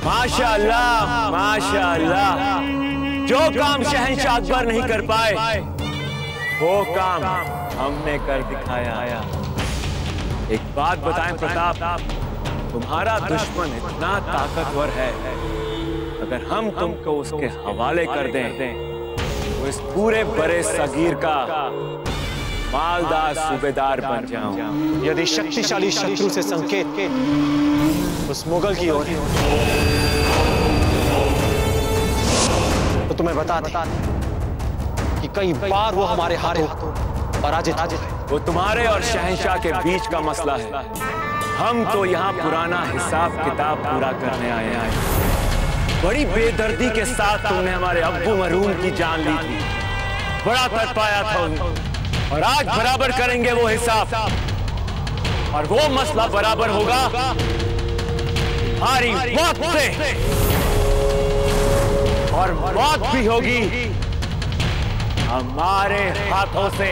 माशाअल्लाह, माशाअल्लाह। जो काम शहंशाह अकबर नहीं कर पाए, वो काम हमने कर दिखाया। एक बात बताएं प्रताप, तुम्हारा दुश्मन इतना ताकतवर है, अगर हम तुमको उसके हवाले कर दें तो इस पूरे बड़े सगीर का मालदार सूबेदार बन जाऊं। यदि शक्तिशाली शत्रु से संकेत उस मुगल की ओर तो तुम्हें बता दें कि कई बार वो हमारे हाथों पराजित है। वो तुम्हारे और शहंशाह के बीच का मसला है। हम तो यहाँ पुराना हिसाब किताब पूरा करने आए हैं। बड़ी बेदर्दी के साथ तुमने हमारे अब्बू मरहूम की जान ली थी, बड़ा कर पाया था उन्हें, और आज बराबर करेंगे वो हिसाब। और वो मसला बराबर होगा हमारी मौत से, और मौत भी होगी हमारे हाथों से।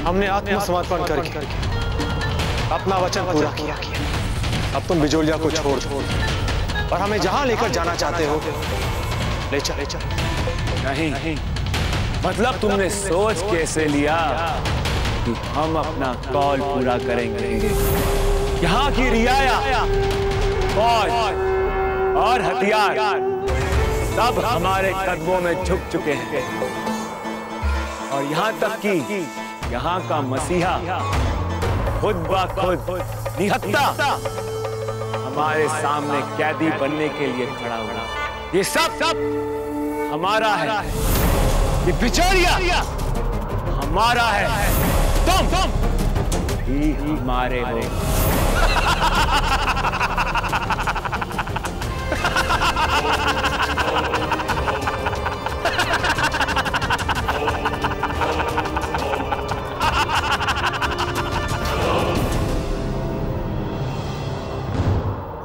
हमने आत्मसमर्पण करके अपना वचन पूरा किया। अब तुम बिजोलिया को छोड़ दो और हमें जहां लेकर जाना चाहते हो ले चल। नहीं, मतलब तुमने सोच कैसे लिया कि हम अपना कौल पूरा करेंगे? यहाँ की रियाया, फौज और हथियार सब हमारे कदमों में झुक चुके हैं, और यहाँ तक कि यहाँ का मसीहा खुद ब खुद निहत्ता हमारे सामने कैदी बनने के लिए खड़ा हुआ। ये सब हमारा है, ये बिचौलिया हमारा है, तुम ही हमारे हो।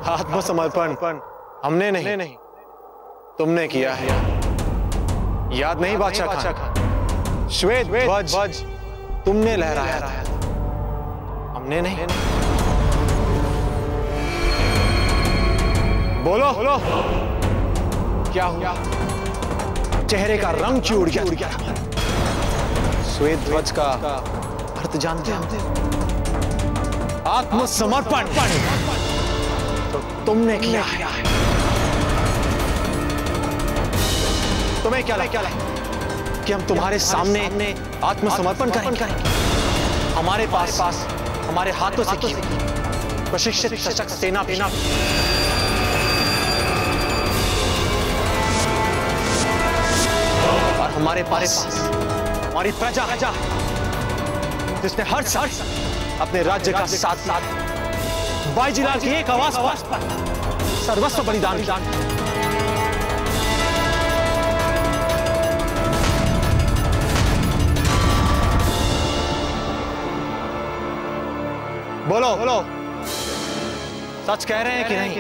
आत्मसमर्पण हमने नहीं तुमने किया है। याद नहीं बादशाह खान? श्वेत ध्वज तुमने लहराया था, हमने नहीं। बोलो क्या हुआ? चेहरे का रंग क्यों उड़ गया? श्वेत ध्वज का अर्थ जानते हो? आत्मसमर्पण तो तुमने किया है। तुम्हें क्या लगा कि हम तुम्हारे सामने आत्मसमर्पण करेंगे? हमारे पास हमारे हाथों से की प्रशिक्षित सशक्त सेना और हमारे पास हमारी प्रजा जिसने हर साल अपने राज्य का साथ बाईजीलाल की एक आवाज पर सर्वस्व बलिदान किया। बोलो सच कह रहे हैं कि नहीं?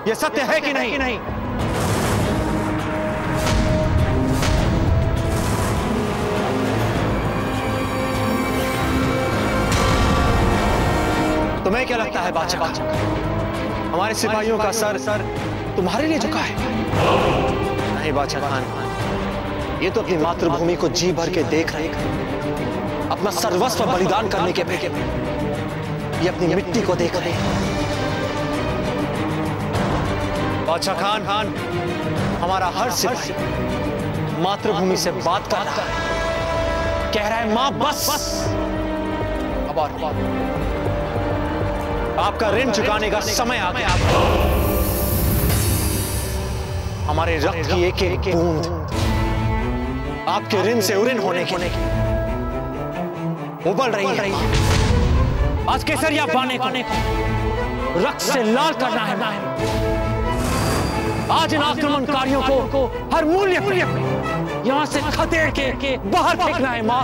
ये सत्य है कि नहीं? तुम्हें क्या लगता है बादशाह, हमारे सिपाहियों का सर तुम्हारे लिए झुका है? नहीं बादशाह खान, ये तो अपनी मातृभूमि को जी भर के देख रहे हैं, अपना सर्वस्व बलिदान करने के फेंके ये अपनी मिट्टी को देख रहे हैं। बादशाह खान, हमारा हर सिपाही मातृभूमि से बात कर रहा है, कह रहा है मां बस। अब आपका ऋण चुकाने का समय आ गया। हमारे रक्त की एक एक बूंद आपके ऋण से उऋण होने की उबल रही है। आज केसरिया बाने को रक्त से लाल करना है। आज इन आक्रमणकारियों को हर मूल्य पर यहां से खदेड़ के बाहर फेंकना है। मां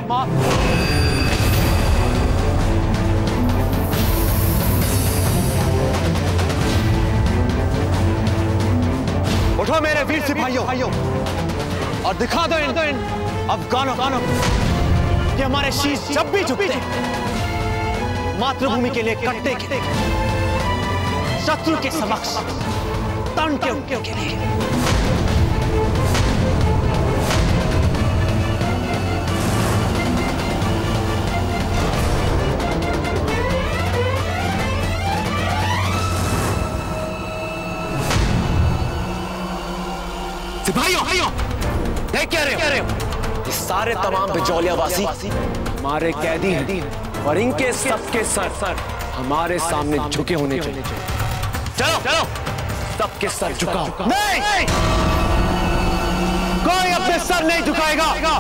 उठो मेरे वीर सिपाहियों और दिखा दो इन अफगानों कि हमारे शीश जब भी झुकते मातृभूमि के लिए कटते शत्रु के समक्ष तन के उठने के लिए। सिपाहियों, देख क्या रहे हो? ये सारे तमाम बिजौलियावासी हमारे कैदी हैं और इनके सबके सर हमारे सामने झुके होने चाहिए। चलो, सबके सर झुकाओ। नहीं, कोई अपने सर नहीं झुकाएगा।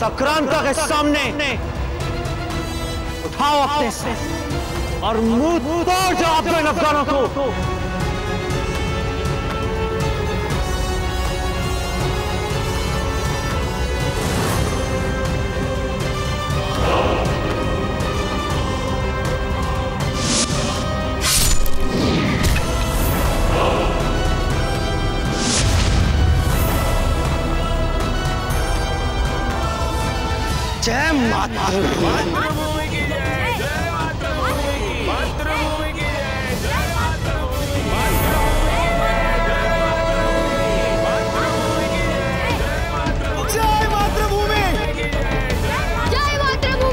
सक्रांता के सामने उठाओ अपने सर और मुंह तोड़ जाओ अपने अफगानों को। जय मातृभूमि की जय, जय मातृभूमि की, मातृभूमि की जय, जय मातृभूमि की, मातृभूमि की जय, जय मातृभूमि की जय, जय मातृभूमि,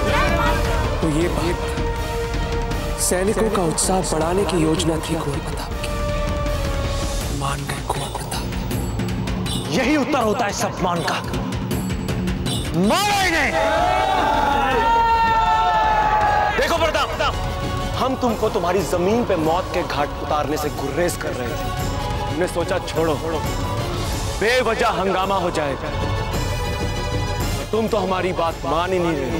जय मातृभूमि। तो ये बात सैनिकों का उत्साह बढ़ाने की योजना थी कुंवर प्रताप की। मान गए कुंवर प्रताप। यही उत्तर होता है सम्मान का। मारो इन्हें। देखो प्रताप, हम तुमको तुम्हारी जमीन पे मौत के घाट उतारने से गुर्रेज कर रहे थे। हमने सोचा छोड़ो, बेवजह हंगामा हो जाएगा। तुम तो हमारी बात मान ही नहीं रहे।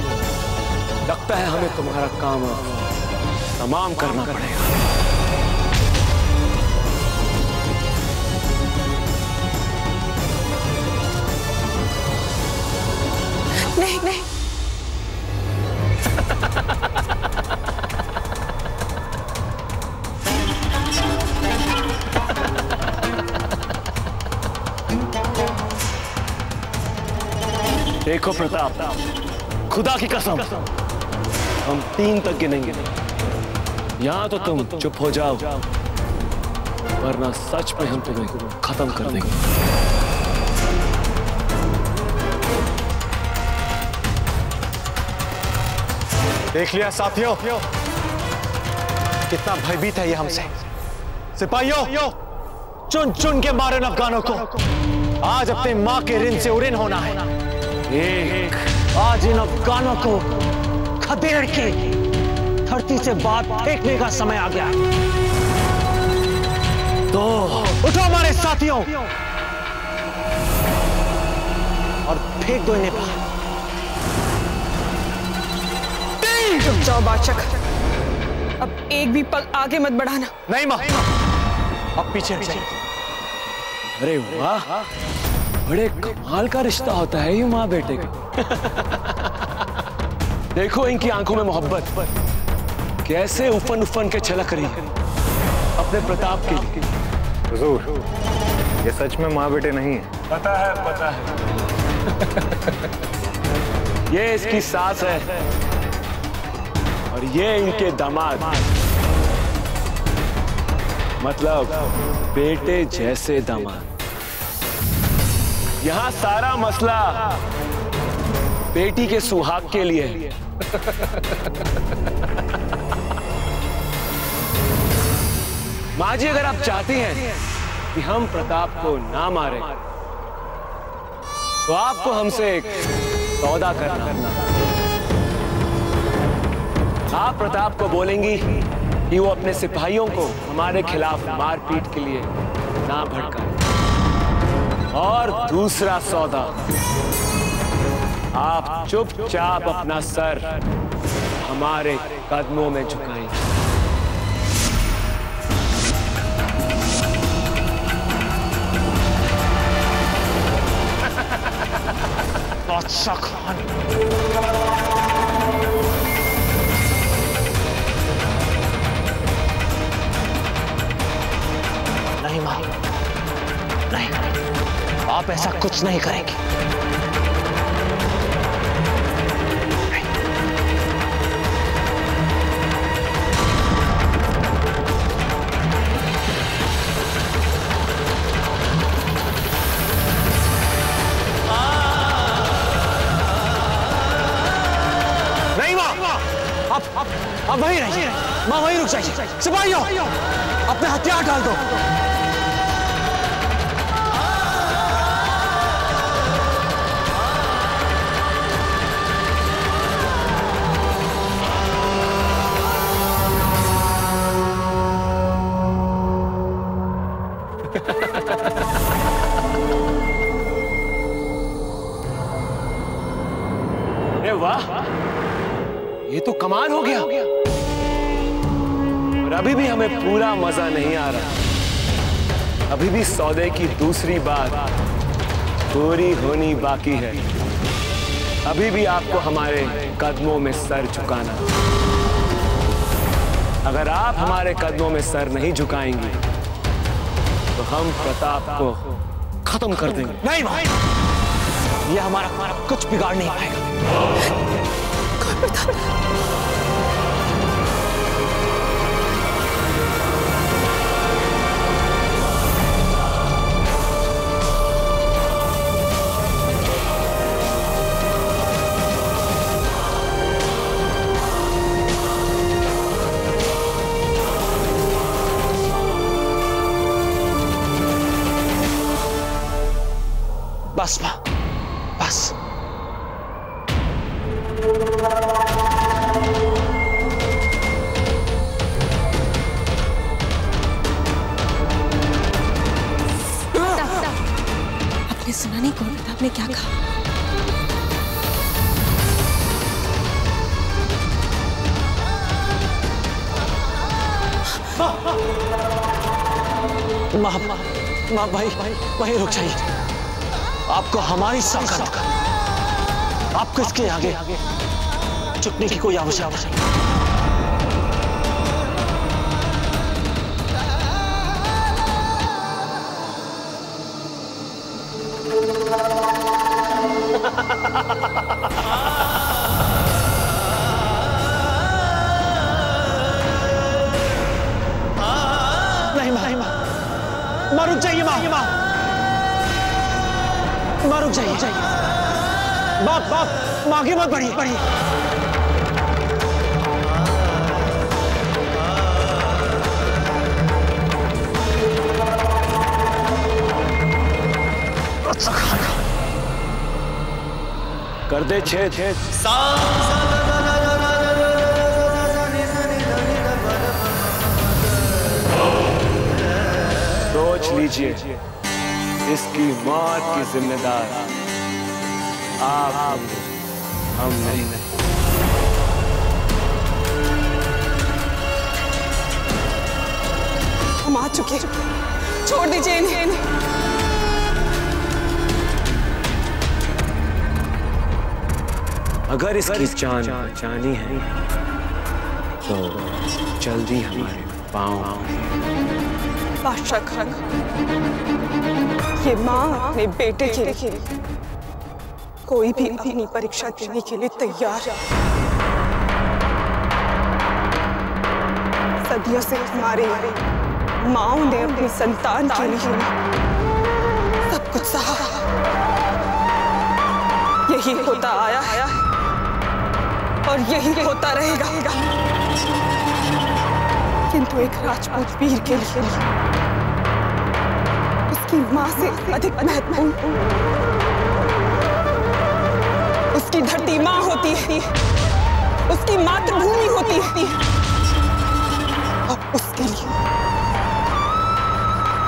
लगता है हमें तुम्हारा काम तमाम करना पड़ेगा। नहीं। देखो प्रताप, खुदा की कसम, हम 3 तक गिनेंगे। यहां तो तुम चुप हो जाओ, वरना सच में हम तुम्हें खत्म कर देंगे। देख लिया साथियों, कितना भयभीत है ये हमसे। सिपाहियों, चुन चुन के मारे अफगानों को। आज अपने मां के ऋण से उऋण होना है। आज इन अफगानों को खदेड़ के धरती से बाहर फेंकने का समय आ गया है। तो उठो हमारे साथियों और फेंक दो इन्हें बाहर। रुक जाओ बादशाह, अब एक भी पग आगे मत बढ़ाना। नहीं मां, अब पीछे हट जाइए। अरे वाह, बड़े कमाल का रिश्ता होता है ये माँ बेटे का। देखो इनकी आंखों में मोहब्बत कैसे उफन उफन के छलक रही है अपने प्रताप के लिए। हुजूर, ये सच में माँ बेटे नहीं है। पता है। ये इसकी सास है और ये इनके दामाद, मतलब बेटे जैसे दामाद। यहां सारा मसला बेटी के सुहाग के लिए है। माँ जी, अगर आप चाहती हैं कि हम प्रताप को ना मारें, तो आपको हमसे एक सौदा करना। आप प्रताप को बोलेंगी कि वो अपने सिपाहियों को हमारे खिलाफ मारपीट के लिए ना भड़काए। और दूसरा सौदा, आप चुपचाप अपना सर हमारे कदमों में झुकाएंगे। बादशाह खान, नहीं मां, नहीं, आप ऐसा कुछ नहीं करेंगे। नहीं। आप वहीं रहिए, माँ वहीं रुक जाइए। सिपाहियों, अपने हथियार डाल दो। अरे वाह, ये तो कमाल हो गया। और अभी भी हमें पूरा मजा नहीं आ रहा। अभी भी सौदे की दूसरी बात पूरी होनी बाकी है। अभी भी आपको हमारे कदमों में सर झुकाना। अगर आप हमारे कदमों में सर नहीं झुकाएंगे तो हम प्रताप को खत्म कर देंगे। नहीं भाई, ये हमारा कुछ बिगाड़ नहीं पाएगा। बस मां, बस। आपने सुना नहीं कौन प्रताप ने क्या कहा? माँ भाई वहीं रुक जाइए। आपको हमारी सख्त, आपको इसके आगे झुकने की कोई आवश्यकता नहीं। नहीं माँ रुक जाइए। माँ रुक जाइए। बाप माँ आगे मत बढ़िए। कर दे छेद। सोच लीजिए, इसकी मौत की जिम्मेदार आप होंगे, हम नहीं। हम आ चुके, छोड़ दीजिए इन्हें। अगर इसकी जान बचानी है तो जल्दी हमारे पाँव। बादशाह खान, ये माँ अपने बेटे के लिए कोई भी अपनी परीक्षा देने के लिए तैयार है। सदियों से हमारे माँओं ने अपनी संतान के लिए सब कुछ सहा। यही होता आया है और यही होता रहेगा। किंतु एक राजपूत वीर के लिए उसकी माँ से अधिक महत्वपूर्ण उसकी धरती माँ होती है, उसकी मातृभूमि होती है। और उसके लिए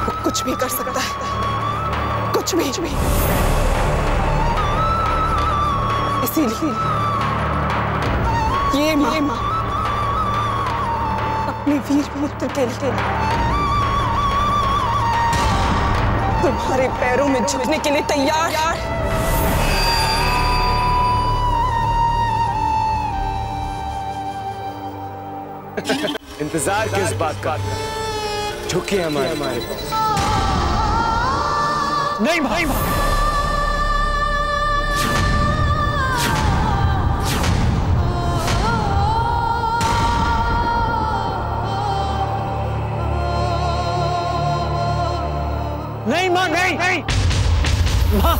वो कुछ भी कर सकता है, कुछ भी। इसीलिए ये माँ अपने वीर पुत्र के लिए तुम्हारे पैरों में झुकने के लिए तैयार। इंतजार किस बात का? झुकिए हमारे पास। नहीं भाई, नहीं माँ, नहीं माँ।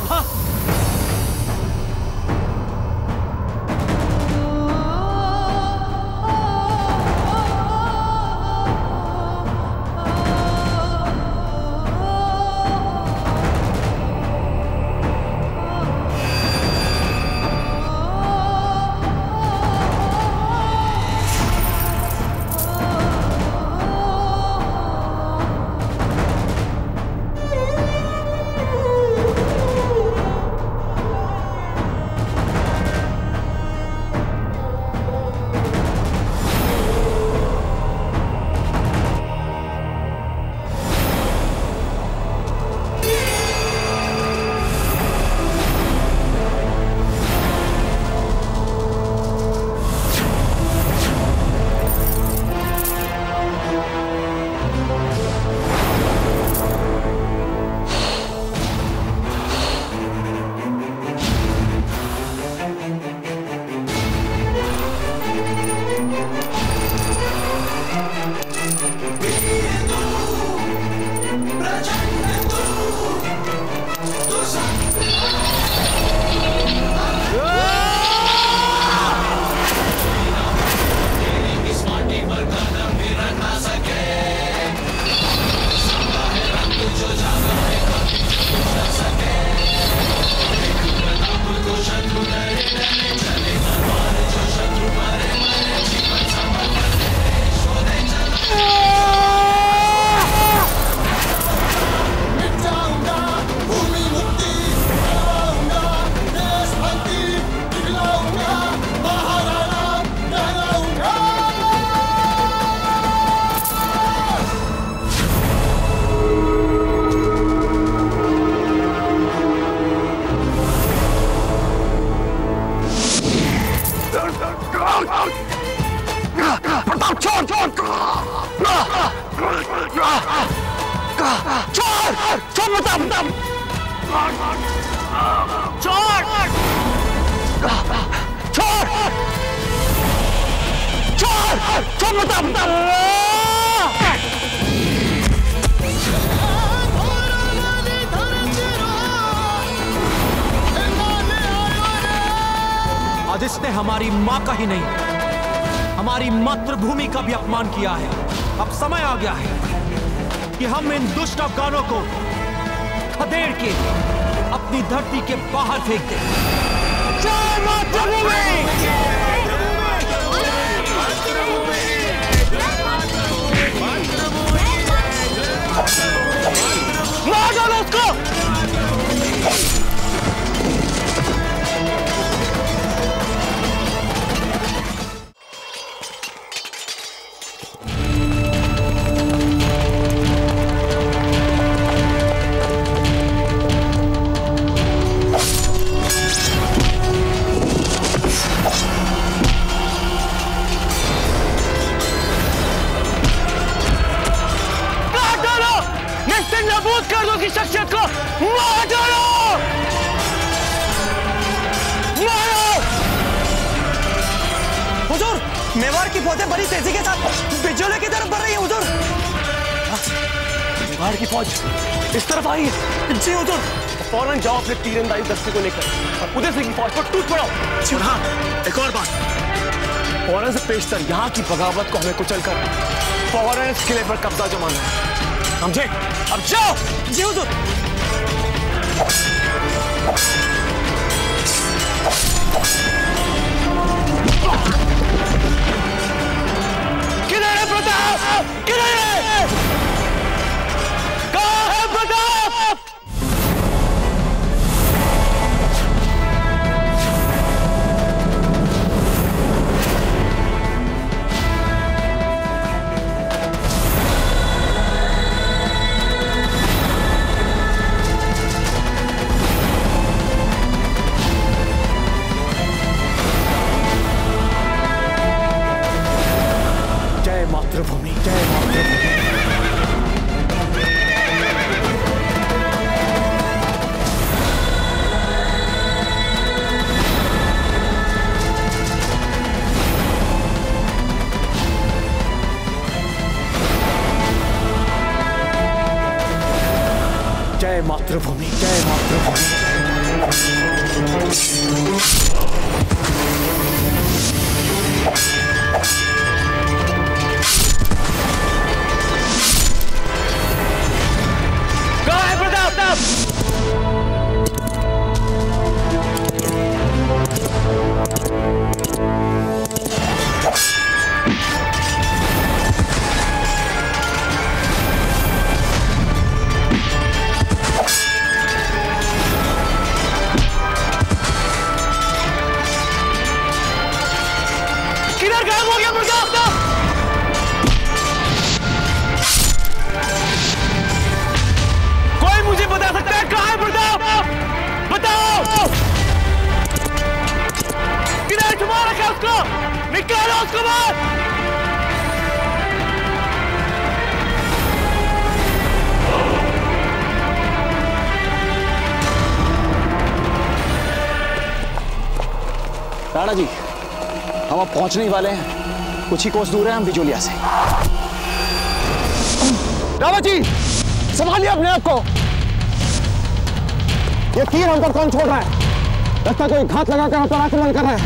आज इसने हमारी मां का ही नहीं, हमारी मातृभूमि का भी अपमान किया है। अब समय आ गया है कि हम इन दुष्ट अफगानों को खदेड़ के अपनी धरती के बाहर फेंक दें। जय मातृभूमि! मार डालो उसको! नाबूद कर दो की शख्सियत को, मार डालो! मारो! हुजूर, मेवाड़ की फौजें बड़ी तेजी के साथ बिजोले की तरफ बढ़ रही है हुजूर। मेवाड़ की फौज इस तरफ आई है? जी हुजूर। फौरन जाओ अपने तीरंदाजी दस्ते को लेकर और उदय सिंह की फौज को टूट पड़ो। जी हाँ, एक और बात, फौरन से पेशतर यहाँ की बगावत को हमें कुचलकर फौरन इस किले पर कब्जा जमाना है, समझे? अब जाओ। जी हुजूर। किधर है प्रताप? किधर है? कहाँ है प्रताप? मातृभूमि, जय मातृभूमि। जय मातृभूमि, जय मातृभूमि। किधर गायब हो गया प्रताप? कोई मुझे बता सकता है कहाँ है प्रताप? बताओ! किधर छुपा रखा उसको? निकालो उसको बाहर! राणा जी, हम अब पहुंचने ही वाले हैं। कुछ ही कोस दूर है हम बिजोलिया से। रावत जी, संभालिए अपने आप को। ये तीर हम पर कौन छोड़ रहा है? लगता कोई घात लगाकर हम पर आक्रमण कर रहा है।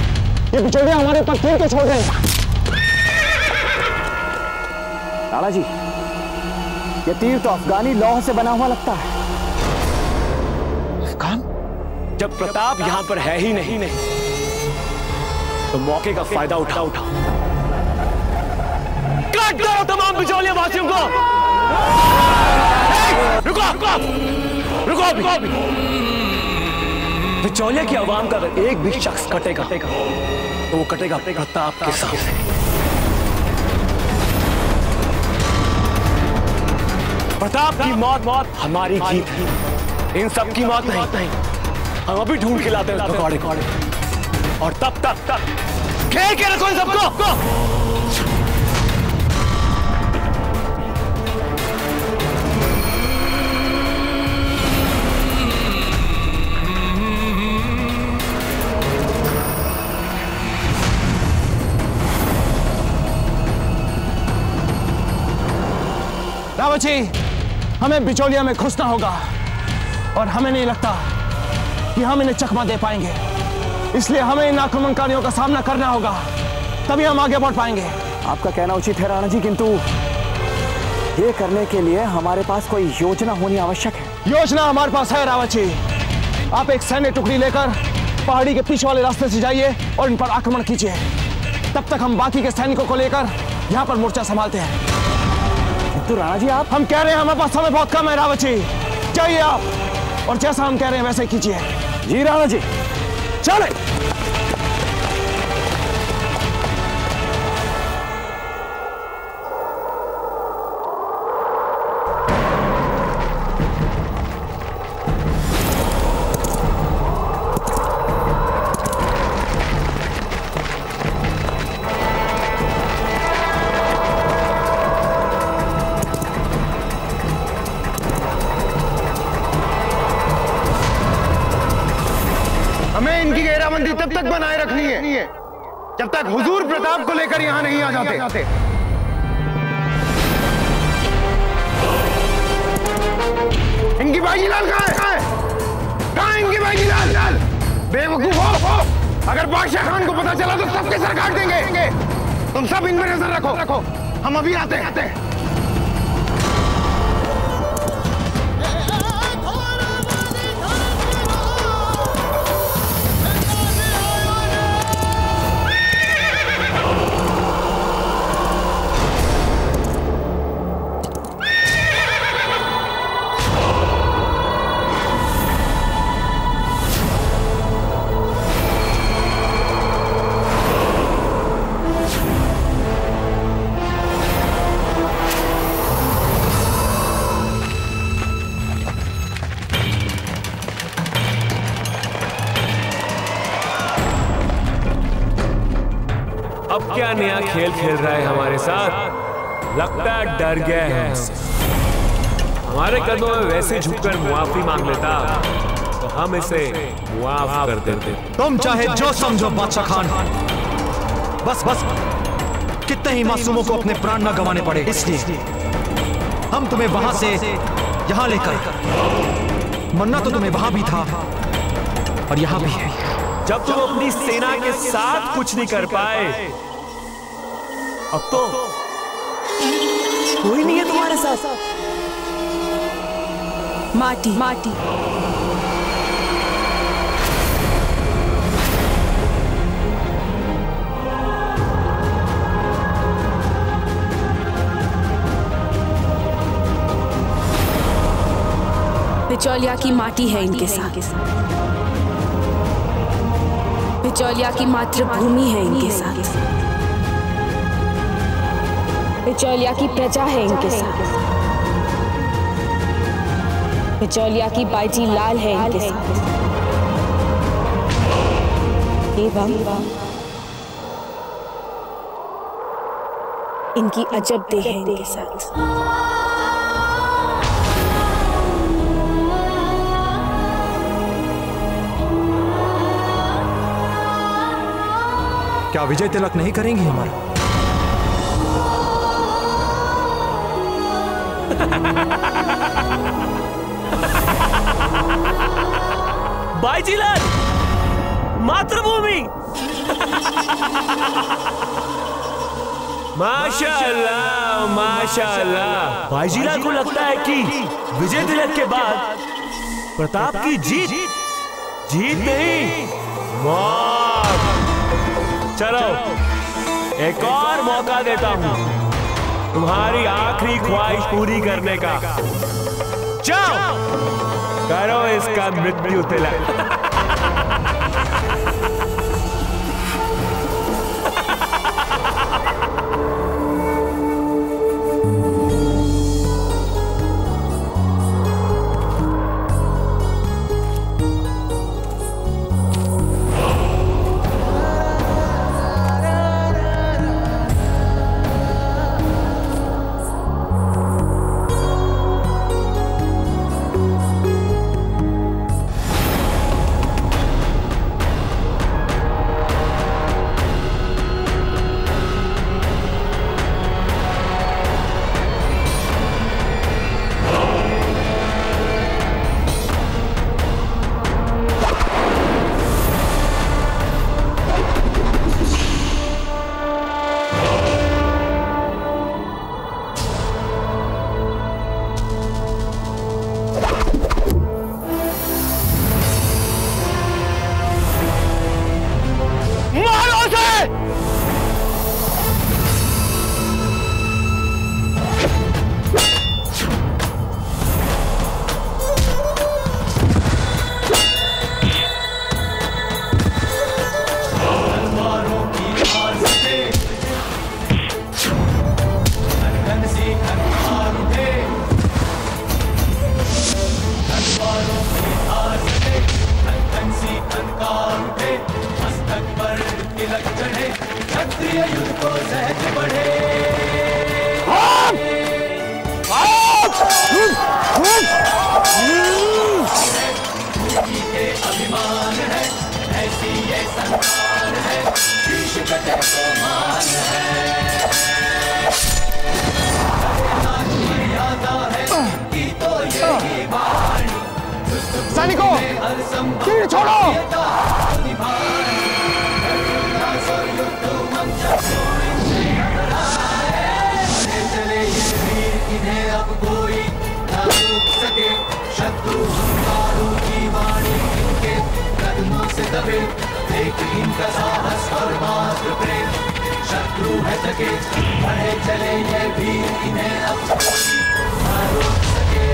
ये बिचौलिया हमारे पर तीर के छोड़ रहे हैं। राणा जी, ये तीर तो अफगानी लौह से बना हुआ लगता है। अफगान? जब प्रताप यहां पर है ही नहीं तो मौके का फायदा उठाओ। काट दो तमाम बिचौलिया वासियों को। रुको अभी। बिचौलिया की आवाम का अगर एक भी शख्स कटेगा तो वो कटेगा प्रताप के सामने। प्रताप की मौत हमारी जीत है, इन सब की मौत नहीं। हम अभी ढूंढ के लाते हैं उस भगौड़े को और तब तक घेर के रखो इन सबको। ऐरावती, हमें बिचौलिया में घुसना होगा और हमें नहीं लगता कि हम इन्हें चकमा दे पाएंगे। इसलिए हमें इन आक्रमणकारियों का सामना करना होगा, तभी हम आगे बढ़ पाएंगे। आपका कहना उचित है राणा जी, किंतु ये करने के लिए हमारे पास कोई योजना होनी आवश्यक है। योजना हमारे पास है रावत जी। आप एक सैन्य टुकड़ी लेकर पहाड़ी के पीछे वाले रास्ते से जाइए और इन पर आक्रमण कीजिए। तब तक हम बाकी के सैनिकों को लेकर यहाँ पर मोर्चा संभालते हैं। तो राणा जी आप, हम कह रहे हैं हमारे पास समय बहुत कम है रावत जी, जाइए आप और जैसा हम कह रहे हैं वैसे ही कीजिए। जी राणा जी, चले। हमें इनकी घेराबंदी तब तक बनाए रखनी है जब तक हुजूर प्रताप को लेकर यहां नहीं आ जाते। इनकी बाजीलाल कहाँ है इनकी बाजीलाल? बेवकूफ हो, अगर बादशाह खान को पता चला तो सबके सर काट देंगे। तुम सब इन पर नजर रखो, हम अभी आते हैं। अब क्या नया खेल खेल रहा है हमारे साथ? लगता है डर गया है हमसे। हमारे कदमों में वैसे झुककर मुआफी मांग लेता तो हम इसे मुआफ कर देते। तुम चाहे जो समझो बादशाह खान, बस कितने ही मासूमों को अपने प्राण न गंवाने पड़े, इसलिए हम तुम्हें वहां से यहां लेकर। मरना तो तुम्हें वहां भी था और यहां भी है। जब तुम अपनी सेना के साथ कुछ नहीं कर पाए, अब तो कोई नहीं है तुम्हारे साथ। माटी बिचौलिया की माटी है इनके साथ। बिचौलिया की मातृभूमि है इनके साथ। बिचौलिया की प्रजा है इनके साथ। बिचौलिया की बाजी लाल है इनके साथ। एवं इनकी अजब देह है इनके साथ। क्या विजय तिलक नहीं करेंगी हमारा? बाईजीलाल, मातृभूमि। माशाअल्लाह, माशाअल्लाह। बाईजीलाल को लगता है कि विजय तिलक के बाद प्रताप की जीत नहीं, मौत। चलो एक और मौका देता हूं तुम्हारी आखिरी ख्वाहिश पूरी करने का। जाओ करो इसका मृत्यु तिलक। अभिमान है, ऐसी ये संतान है, शीश कटे तो मान है। मर्यादा है कि तो यही वाणी, सैनिकों तीर छोड़ो। चले ये वीर, इन्हें अब कोई ना रोक सके। शत्रु हंकारों की वाणी इनके कदमों से दबे, लेकिन इनका साहस और मात्र प्रेम शत्रु है सके। बढ़े चले ये वीर, इन्हें अब कोई ना रोक सके।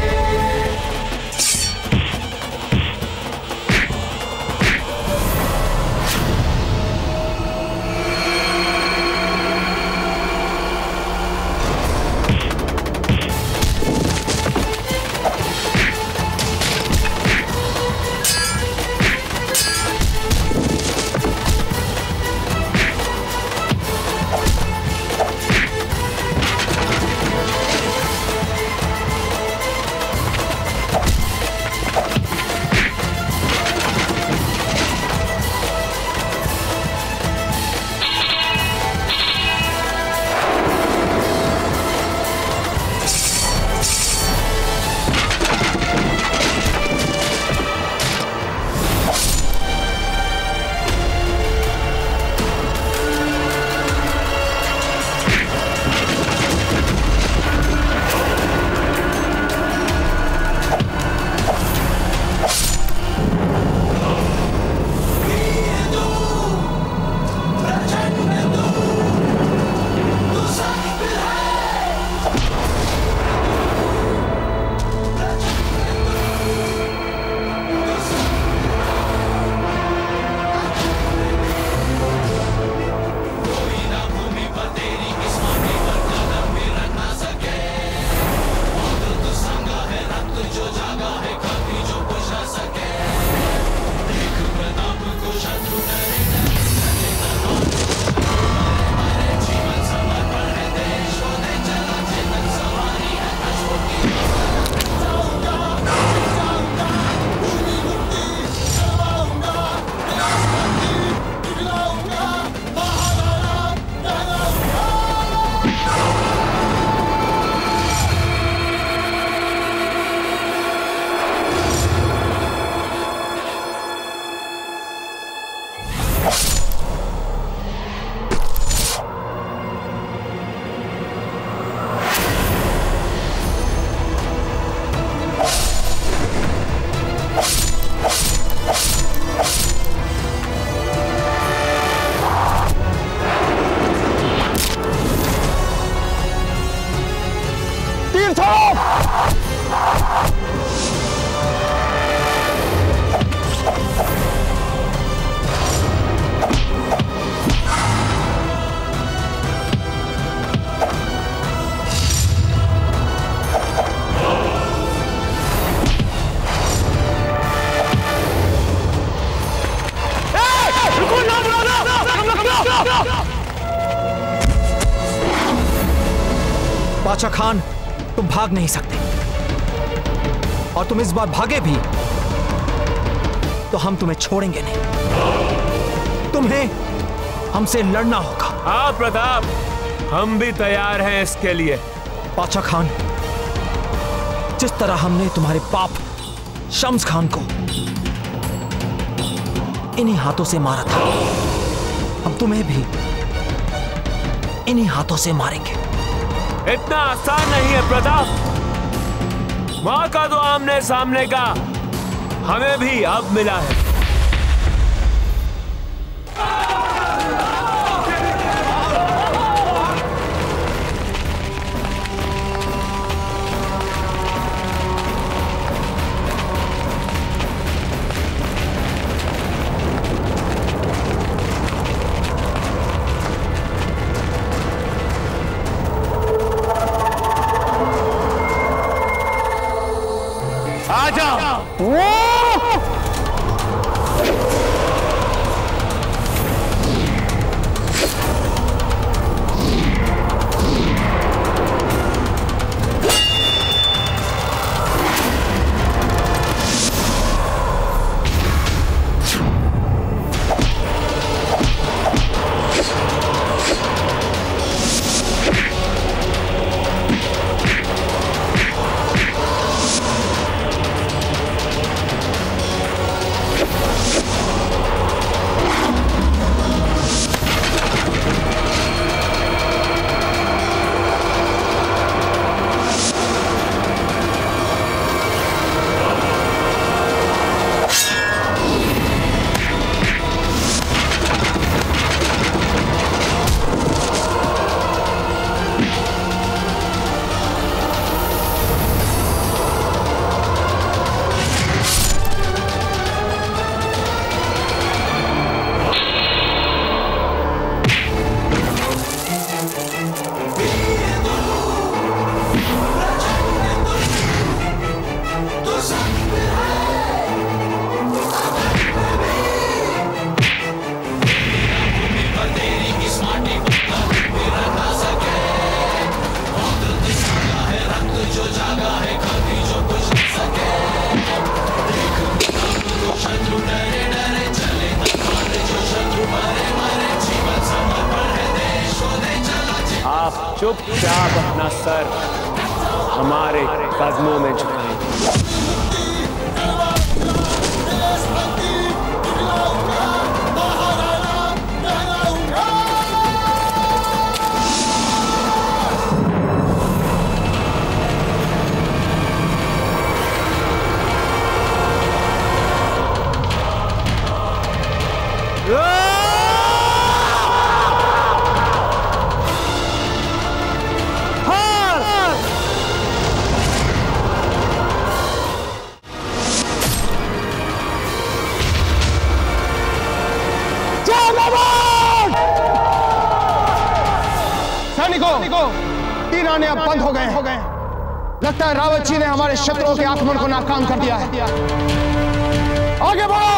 बादशाह खान, तुम भाग नहीं सकते, और तुम इस बार भागे भी तो हम तुम्हें छोड़ेंगे नहीं। तुम्हें हमसे लड़ना होगा। हाँ प्रताप, हम भी तैयार हैं इसके लिए। बादशाह खान, जिस तरह हमने तुम्हारे बाप शम्स खान को इन्हीं हाथों से मारा था, हम तुम्हें भी इन्हीं हाथों से मारेंगे। इतना आसान नहीं है प्रताप। मां का तो आमने सामने का हमें भी अब मिला है। चुपचाप अपना सर हमारे कदमों में झुकाएं। तीन आने अब बंद हो गए। लगता है रावत जी ने हमारे शत्रुओं के आक्रमण को नाकाम कर दिया है। आगे बढ़ो।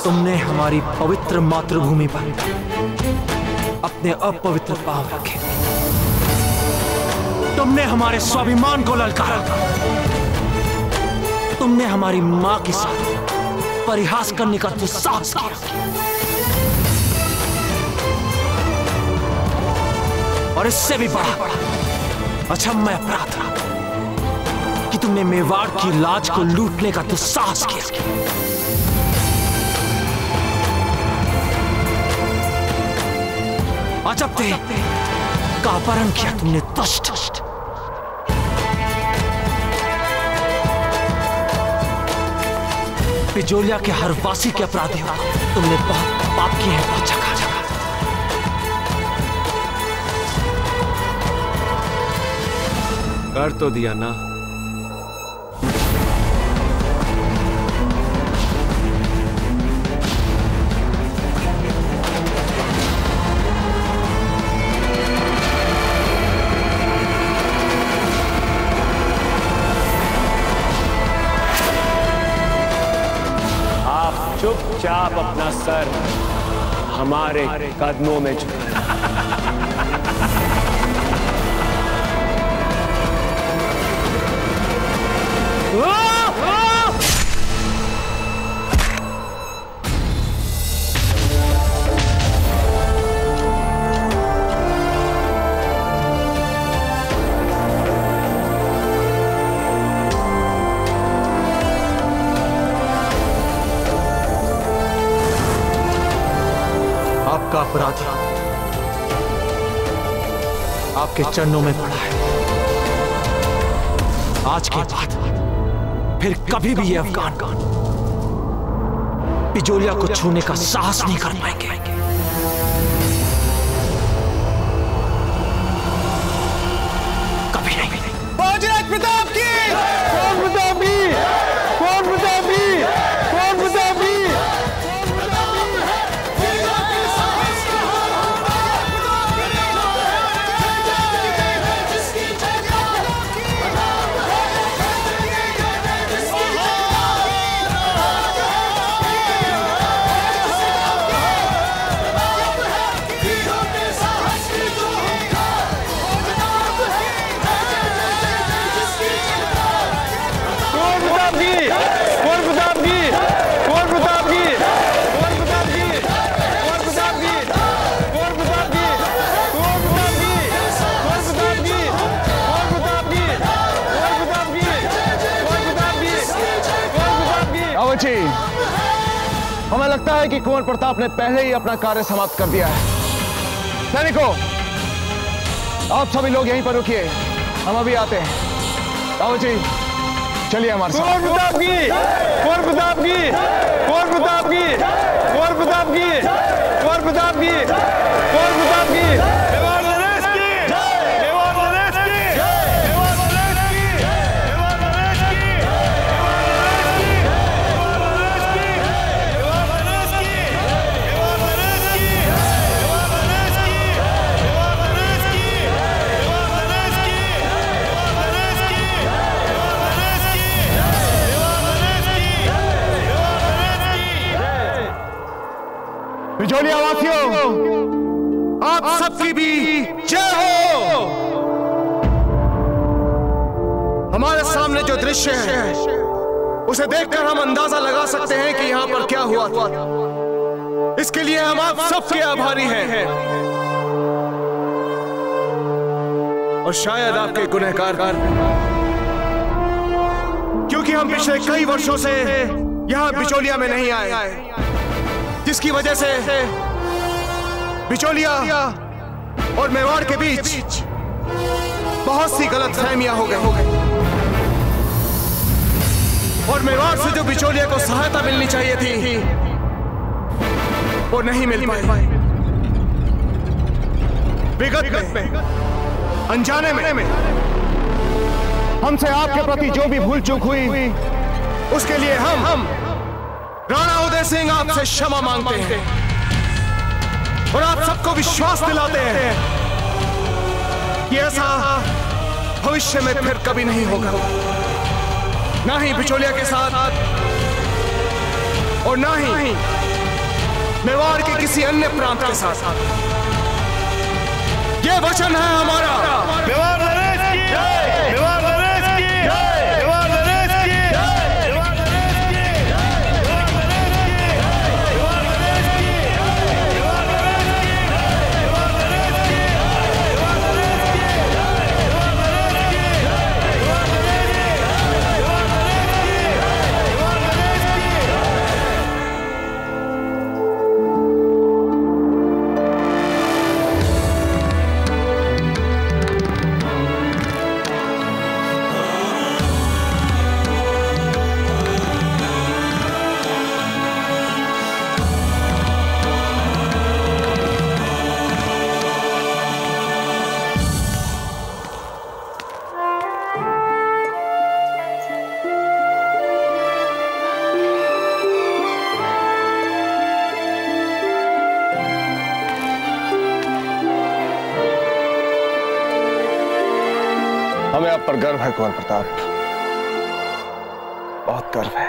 तुमने हमारी पवित्र मातृभूमि पर अपने अपवित्र पांव रखे। तुमने हमारे स्वाभिमान को ललकारा। तुमने हमारी मां के साथ परिहास करने का दुस्साहस किया। और इससे भी बड़ा अक्षम्य अपराध रहा कि तुमने मेवाड़ की लाज को लूटने का दुस्साहस किया। अजब का अपहरण किया तुमने दुष्ट। बिजोलिया के हर वासी के अपराधी हो तुमने बहुत पाप किए हैं बादशाह खान। कर तो दिया ना। चुपचाप अपना सर हमारे कदमों में झुकाएं। आपका अपराधी आपके चरणों में पड़ा है। आज के बाद फिर कभी भी ये अफगान बिजोलिया को छूने का साहस नहीं कर पाएंगे। कभी नहीं। बाजीराज प्रताप की! कौन प्रतापी? कौन प्रतापी? कौन प्रतापी? हमें लगता है कि कुंवर प्रताप ने पहले ही अपना कार्य समाप्त कर दिया है। सैनिकों, आप सभी लोग यहीं पर रुकिए, हम अभी आते हैं। रावत जी, चलिए हमारे साथ। कुंवर प्रताप की! कुंवर प्रताप की! कुंवर प्रताप की! कुंवर प्रताप की! कुंवर प्रताप की! कुंवर प्रताप की! बिजोलिया वासियों, आप सबकी भी जय हो। हमारे सामने जो दृश्य है उसे देखकर हम अंदाजा लगा सकते हैं कि यहाँ पर क्या हुआ था। इसके लिए हम आप सबके आभारी हैं और शायद आपके गुनहगार, क्योंकि हम पिछले कई वर्षों से यहाँ बिचौलिया में नहीं आए, जिसकी वजह से बिचौलिया और मेवाड़ के बीच बहुत सी गलतफहमियां हो गई और मेवाड़ से जो बिचौलिया को सहायता मिलनी चाहिए थी वो नहीं मिल पाई। विगत में अनजाने में हमसे आपके प्रति जो भी भूल चूक हुई उसके लिए हम राणा उदय सिंह आपसे क्षमा मांगते हैं और आप सबको विश्वास दिलाते हैं कि ऐसा भविष्य में फिर कभी नहीं होगा, ना ही बिचौलिया के साथ और ना ही मेवाड़ के किसी अन्य प्रांत के साथ। ये वचन है हमारा। मेवाड़ नरेश की जय! मेवाड़ नरेश की जय! मेवाड़ नरेश की जय! मेवाड़ नरेश की जय! मेवाड़ नरेश की जय! मेवाड़ नरेश की जय! मेवाड़ नरेश की जय! मेवाड़ नरेश की जय! मेवाड़ नरेश की जय! मेवाड़ नरेश की जय! मेवाड़ नरेश की जय! मेवाड़ नरेश की हमें आप पर गर्व है कुंवर प्रताप, बहुत गर्व है।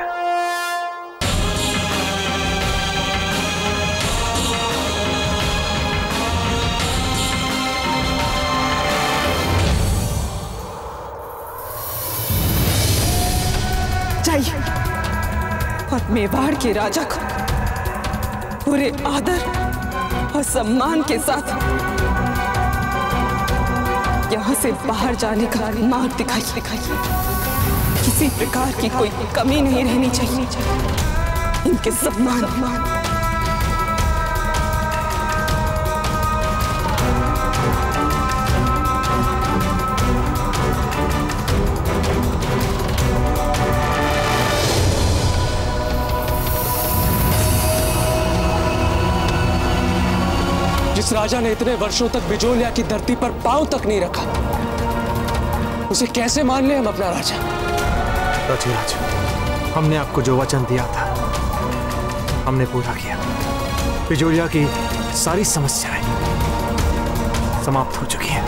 जाइए और मेवाड़ के राजा को पूरे आदर और सम्मान के साथ यहाँ से बाहर जाने का मार्ग दिखाइए। किसी प्रकार की कोई कमी नहीं रहनी चाहिए इनके सम्मान। जिस राजा ने इतने वर्षों तक बिजोलिया की धरती पर पांव तक नहीं रखा, उसे कैसे मान ले हम अपना राजा? रथिराज, हमने आपको जो वचन दिया था हमने पूरा किया। बिजोलिया की सारी समस्याएं समाप्त हो चुकी हैं।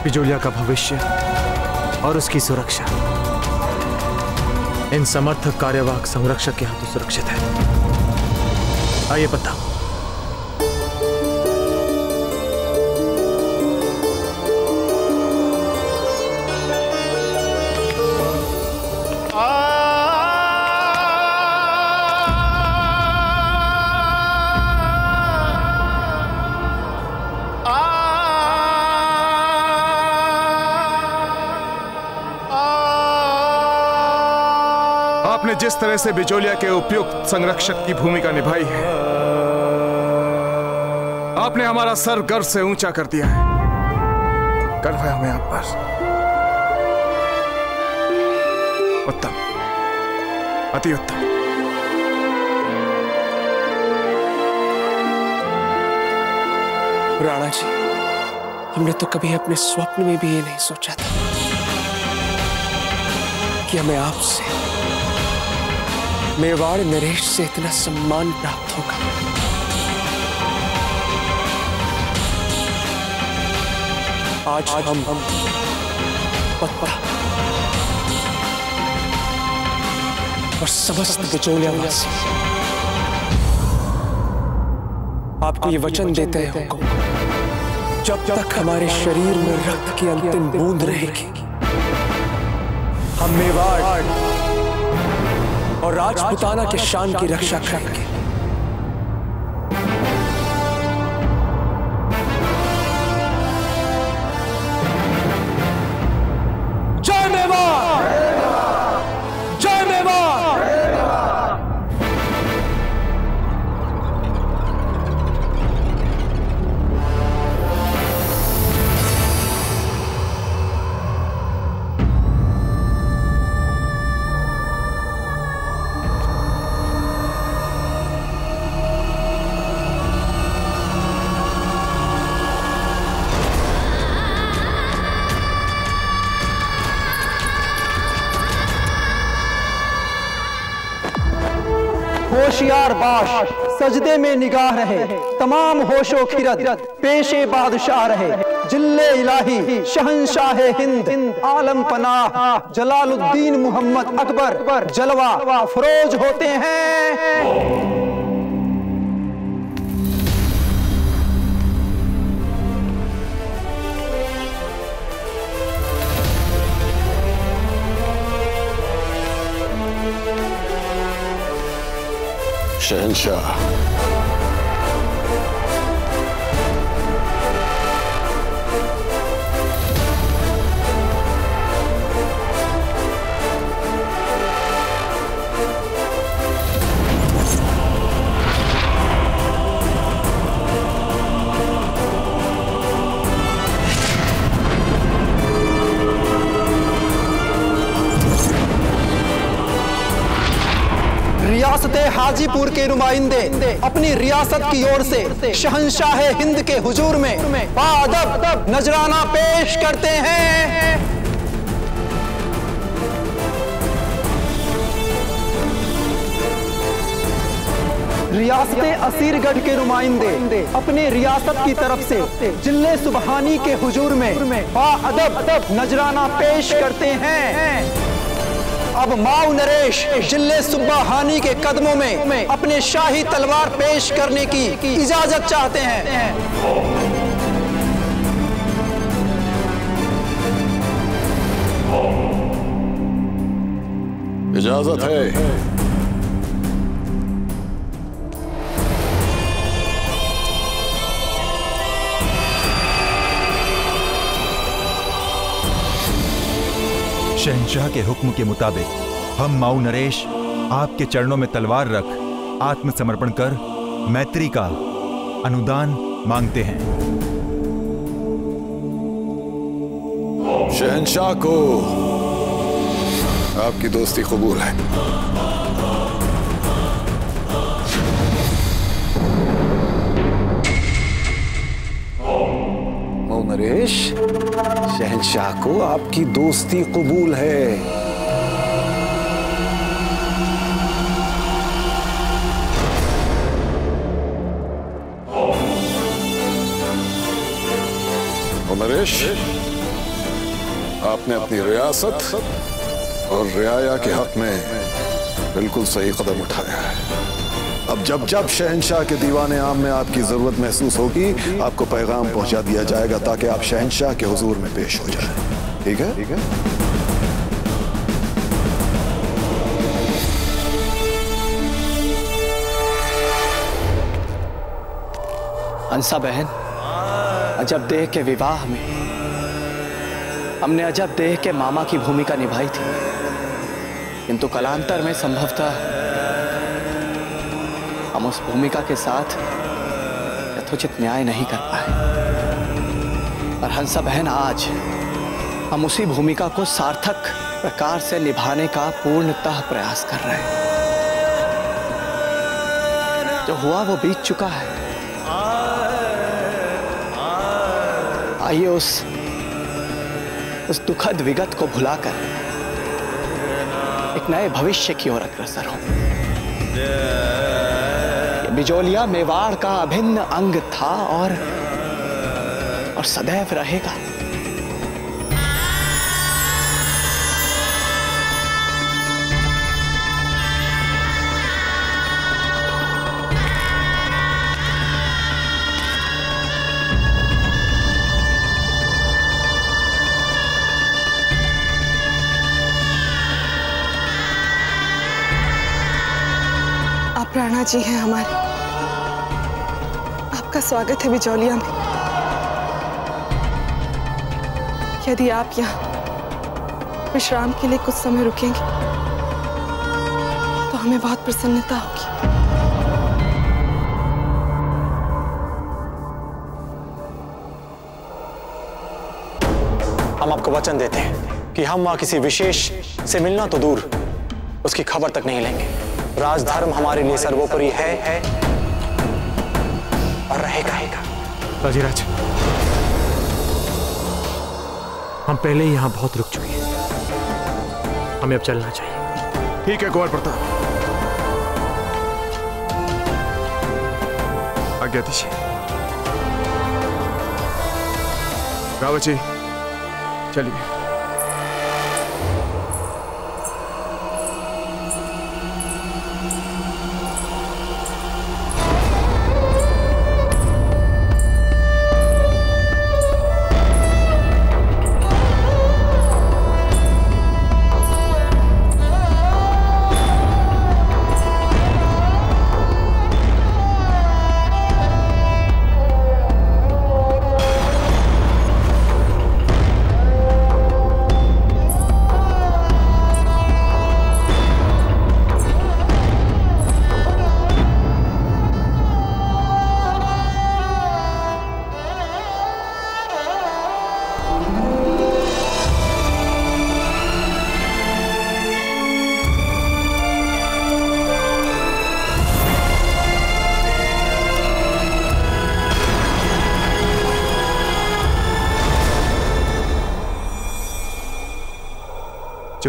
बिजोलिया का भविष्य और उसकी सुरक्षा इन समर्थक कार्यवाहक संरक्षक के हाथों सुरक्षित है। आइए बताओ। आपने जिस तरह से बिजोलिया के उपयुक्त संरक्षक की भूमिका निभाई है, आपने हमारा सर गर्व से ऊंचा कर दिया है। गर्व है हमें आप पर। उत्तम, अति उत्तम। राणा जी, हमने तो कभी अपने स्वप्न में भी ये नहीं सोचा था कि हमें आपसे, मेवाड़ नरेश से इतना सम्मान प्राप्त होगा। आज हम पत्ता और समस्त बिजोलियावासी आपको ये वचन देते हैं, जब तक हमारे शरीर में रक्त की अंतिम बूंद रहेगी, हम मेवाड़ और राजपुताना के शान की रक्षा करेंगे। जय मेवाड़! जय मेवाड़! होशियार बाश सजदे में निगाह रहे, तमाम होशो खिरद पेशे बादशाह रहे। जिल्ले इलाही शहंशाह हिंद आलम पनाह जलालुद्दीन मुहम्मद अकबर जलवा फरोज होते हैं। शहंशाह, रियासत हाजीपुर के नुमाइंदे अपनी रियासत की ओर से शहंशाह हिंद के हुजूर में बाअदब नजराना पेश करते हैं। रियासत असीरगढ़ के नुमाइंदे अपने रियासत की तरफ से जिले सुबहानी के हुजूर में बाअदब नजराना पेश करते हैं। अब माऊ नरेश जिले सुब्बाहानी के कदमों में अपने शाही तलवार पेश करने की इजाजत चाहते हैं। इजाजत है। शहंशाह के हुक्म के मुताबिक हम माऊ नरेश आपके चरणों में तलवार रख आत्मसमर्पण कर मैत्री का अनुदान मांगते हैं। शहंशाह को आपकी दोस्ती कबूल है। नरेश, शहंशाह को आपकी दोस्ती कबूल है। नरेश, आपने अपनी रियासत और रियाया के हक में बिल्कुल सही कदम उठाया है। अब जब जब शहंशाह के दीवाने आम में आपकी जरूरत महसूस होगी, आपको पैगाम पहुंचा दिया जाएगा ताकि आप शहंशाह के हुजूर में पेश हो जाएं। ठीक है? ठीक है? हंसा बहन, अजब देह के विवाह में हमने अजब देह के मामा की भूमिका निभाई थी, किंतु कालांतर में संभवतः हम उस भूमिका के साथ यथोचित न्याय नहीं कर पाए। और हंसा बहन, आज हम उसी भूमिका को सार्थक प्रकार से निभाने का पूर्णतः प्रयास कर रहे हैं। जो हुआ वो बीत चुका है। आइए उस दुखद विगत को भुलाकर एक नए भविष्य की ओर अग्रसर हो। बिजोलिया मेवाड़ का अभिन्न अंग था और सदैव रहेगा। आप राणा जी हैं हमारे, आपका स्वागत है बिजौलिया में। यदि आप यहाँ विश्राम के लिए कुछ समय रुकेंगे तो हमें बहुत प्रसन्नता होगी। हम आपको वचन देते हैं कि हम वहां किसी विशेष से मिलना तो दूर, उसकी खबर तक नहीं लेंगे। राजधर्म हमारे लिए सर्वोपरि है और रहेगा। राजीराज, हम पहले ही यहां बहुत रुक चुके हैं, हमें अब चलना चाहिए। ठीक है कुंवर प्रताप, आज्ञा दीजिए। रावत जी चलिए।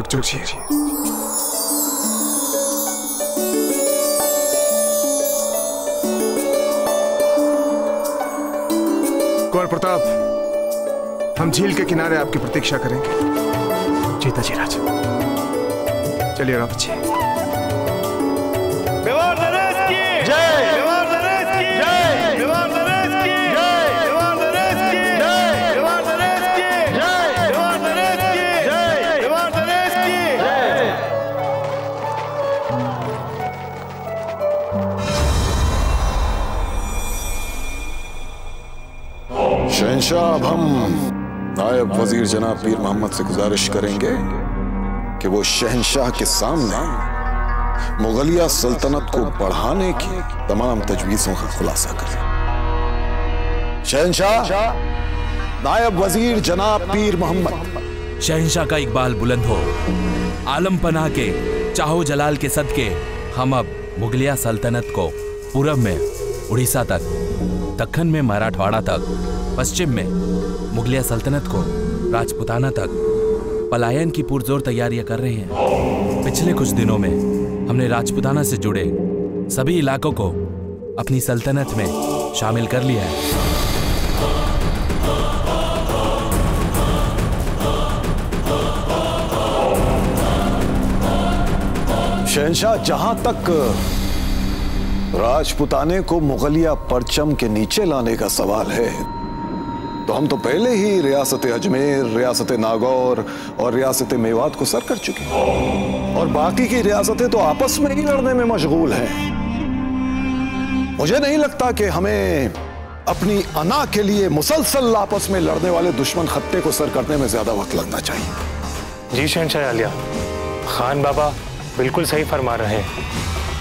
चुक जी। कुंवर प्रताप, हम झील के किनारे आपकी प्रतीक्षा करेंगे। जीता जी राज। चलिए रावत जी। शहंशाह, अब हम नायब वजीर जनाब पीर मोहम्मद से गुजारिश करेंगे कि वो शहंशाह के सामने मुगलिया सल्तनत को बढ़ाने की तमाम तजवीज़ों का खुलासा करें। शहंशाह, नायब वजीर जनाब पीर मोहम्मद। शहंशाह का इकबाल बुलंद हो। आलम पनाह के चाहो जलाल के सदके हम अब मुगलिया सल्तनत को पूरब में उड़ीसा तक, दक्कन में मराठवाड़ा तक पश्चिम में मुगलिया सल्तनत को राजपुताना तक पलायन की पुरजोर तैयारियां कर रहे हैं। पिछले कुछ दिनों में हमने राजपुताना से जुड़े सभी इलाकों को अपनी सल्तनत में शामिल कर लिया है। शहंशाह, जहां तक राजपुताने को मुगलिया परचम के नीचे लाने का सवाल है, तो हम तो पहले ही रियासत अजमेर, रियासत नागौर और रियासत मेवात को सर कर चुके हैं और बाकी की रियासतें तो आपस में ही लड़ने में मशगूल हैं। मुझे नहीं लगता कि हमें अपनी अना के लिए मुसलसल आपस में लड़ने वाले दुश्मन खत्ते को सर करने में ज्यादा वक्त लगना चाहिए। जी शहंशाह आलिया, खान बाबा बिल्कुल सही फरमा रहे हैं।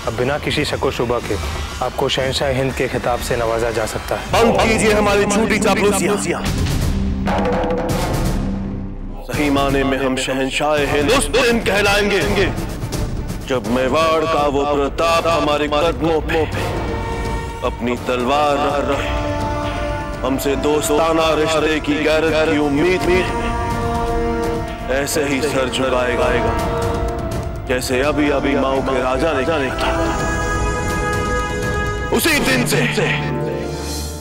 अब बिना किसी शको शुबा के आपको शहंशाह हिंद के खिताब से नवाजा जा सकता है। बंद कीजिए हमारी झूठी चापलूसियां। सही माने में हम शहंशाह हिंद उस दिन कहलाएंगे जब मेवाड़ का वो प्रताप हमारे कदमों पे अपनी तलवार रहे, हमसे दोस्ताना रिश्ते की गैरत की उम्मीद में ऐसे ही सर झुकाएगा जैसे अभी अभी माओ के राजा ने किया। उसी दिन से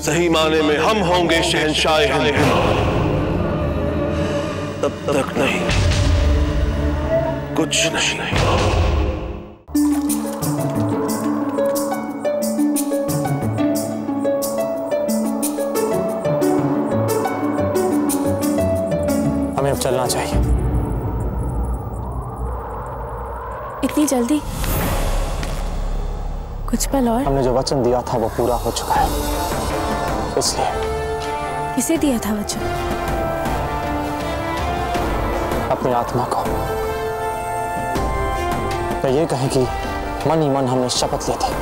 सही माने में हम होंगे शहंशाह हिंद। तब तक नहीं, कुछ नहीं। हमें अब चलना चाहिए। इतनी जल्दी? कुछ पल और। हमने जो वचन दिया था वो पूरा हो चुका है, इसलिए। किसे दिया था वचन? अपनी आत्मा को। तो ये कहें कि मन ही मन हमने शपथ ली थी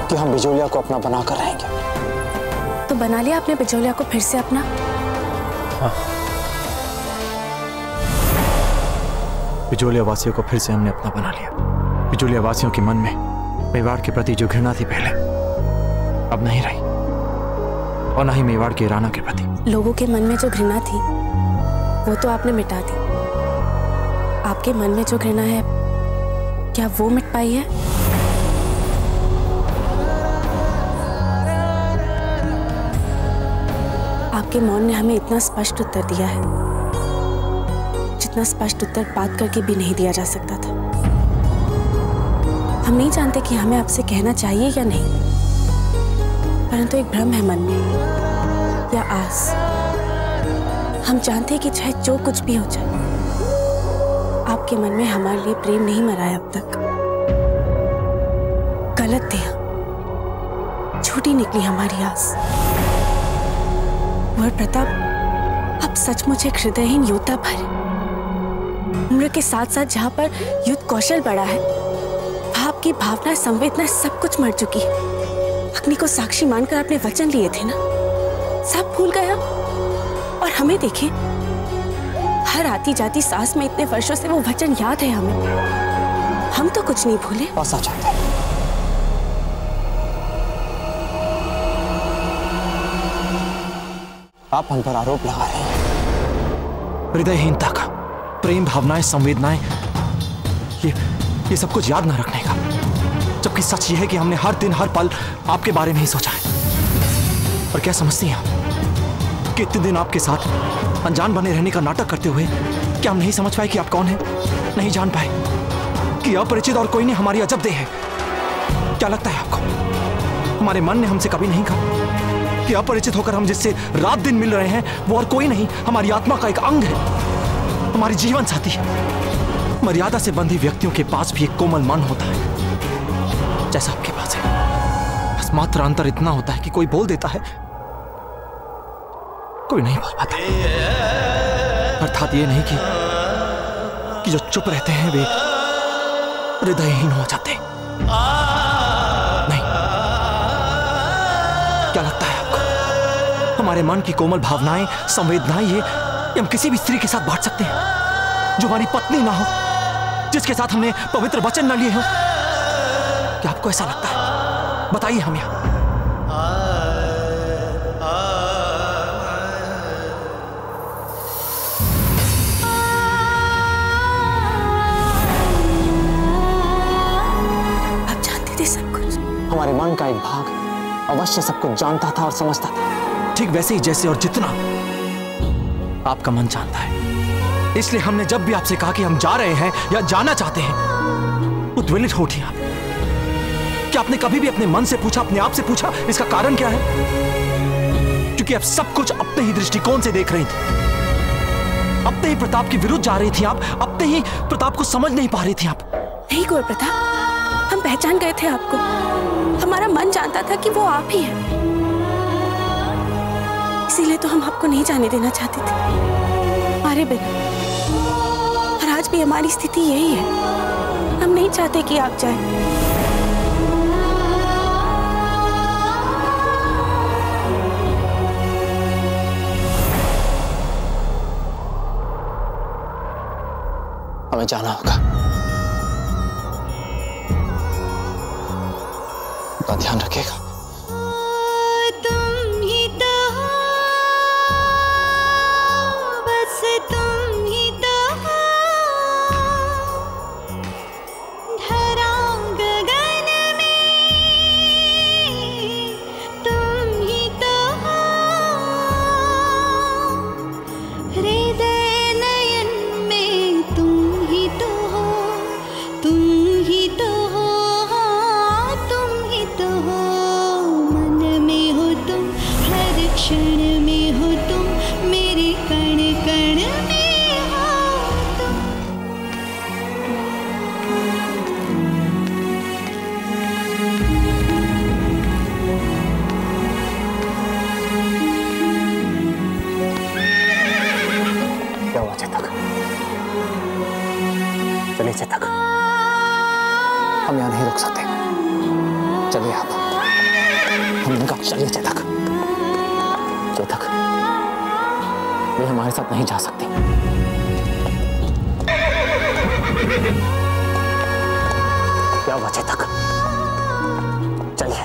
कि हम बिजोलिया को अपना बनाकर रहेंगे। तो बना लिया आपने बिजोलिया को फिर से अपना? हाँ। बिजोलिया वासियों को फिर से हमने अपना बना लिया। बिजोलिया वासियों के मन में मेवाड़ के प्रति जो घृणा थी पहले, अब नहीं रही, और न ही मेवाड़ के राणा के प्रति। लोगों के मन में जो घृणा थी वो तो आपने मिटा दी। आपके मन में जो घृणा है, क्या वो मिट पाई है? आपके मौन ने हमें इतना स्पष्ट उत्तर दिया है जितना स्पष्ट उत्तर बात करके भी नहीं दिया जा सकता था। हम नहीं जानते कि हमें आपसे कहना चाहिए या नहीं, परंतु एक भ्रम है मन में या आस। हम जानते हैं कि चाहे जो कुछ भी हो जाए, आपके मन में हमारे लिए प्रेम नहीं मरा है अब तक। गलत थे हम, झूठी निकली हमारी आस। और प्रताप अब सचमुच एक हृदयहीन योद्धा भर। उम्र के साथ साथ जहां पर युद्ध कौशल बढ़ा है, आपकी भावना, संवेदना सब कुछ मर चुकी है। अग्नि को साक्षी मानकर आपने वचन लिए थे ना, सब भूल गया। और और हमें देखें, हर आती जाती सांस में इतने वर्षों से वो वचन याद है हमें। हम तो कुछ नहीं भूले। ऐसा चाहते हैं। आप हम पर आरोप लगा रहे हैं हृदयहीनता का, प्रेम भावनाएं, संवेदनाएं, ये सब कुछ याद ना रखने का। जबकि सच ये है कि हमने हर दिन हर पल आपके बारे में ही सोचा है। और क्या समझती हैं आप कि इतने दिन आपके साथ अनजान बने रहने का नाटक करते हुए क्या हम नहीं समझ पाए कि आप कौन हैं? नहीं जान पाए कि अपरिचित और कोई नहीं हमारी अजब देह है? क्या लगता है आपको हमारे मन ने हमसे कभी नहीं कहा कि अपरिचित होकर हम जिससे रात दिन मिल रहे हैं वो और कोई नहीं, हमारी आत्मा का एक अंग है, हमारी जीवन साथी है। मर्यादा से बंधे व्यक्तियों के पास भी एक कोमल मन होता है जैसा आपके पास है। बस मात्र अंतर इतना होता है कि कोई बोल देता है, कोई नहीं बोल पाता। अर्थात ये नहीं कि जो चुप रहते हैं वे हृदयहीन हो जाते। नहीं। क्या लगता है आपको हमारे मन की कोमल भावनाएं, संवेदनाएं ये हम किसी भी स्त्री के साथ बांट सकते हैं जो हमारी पत्नी ना हो, जिसके साथ हमने पवित्र वचन न लिए हो? क्या आपको ऐसा लगता है? बताइए हमें। भाग अवश्य सब कुछ जानता था और समझता था। ठीक वैसे ही जैसे और जितना आपका मन जानता है। इसलिए हमने जब भी आपसे कहा कि हम जा रहे हैं या जाना चाहते हैं, उद्वेलित हो उठी आप। क्या आपने कभी भी अपने मन से पूछा, अपने आप से पूछा इसका कारण क्या है? क्योंकि आप सब कुछ अपने ही दृष्टिकोण से देख रही थी, अपने ही प्रताप के विरुद्ध जा रही थी आप, अपने ही प्रताप को समझ नहीं पा रही थी आप। नहीं गौर प्रताप, हम पहचान गए थे आपको। हमारा मन जानता था कि वो आप ही हैं। इसीलिए तो हम आपको नहीं जाने देना चाहते थे हमारे बिना। और आज भी हमारी स्थिति यही है, हम नहीं चाहते कि आप जाएं। हमें जाना होगा। अपना ध्यान रखिएगा। तुम ही तो हो, बस तुम ही तो हो, धरा गगन में तुम ही तो हो, हृदय नयन में तुम ही तो हो, तुम ही तो हो, तुम ही तो हो, मन में हो तुम, हर क्षण में हो तुम, मेरे कण कण में हो तुम। क्या हुआ चेतक? चलिए चेतक, हम यहाँ नहीं रुक सकते। चलिए आप। हमने कहा चलिए चेतक। चेतक, वे हमारे साथ नहीं जा सकती। क्या हुआ चेतक? चलिए।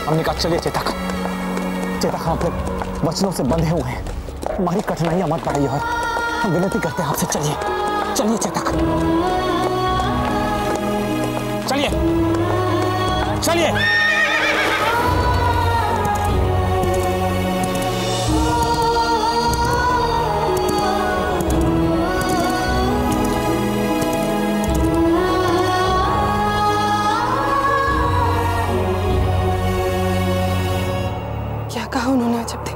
हमने कहा चलिए चेतक। चेतक, हम अपने वचनों से बंधे हुए हैं, हमारी कठिनाइयां मत बढ़ाइए और हम विनती करते हैं आपसे। चलिए चलिए चेतक, चलिए चलिए। क्या कहा उन्होंने अजब थे?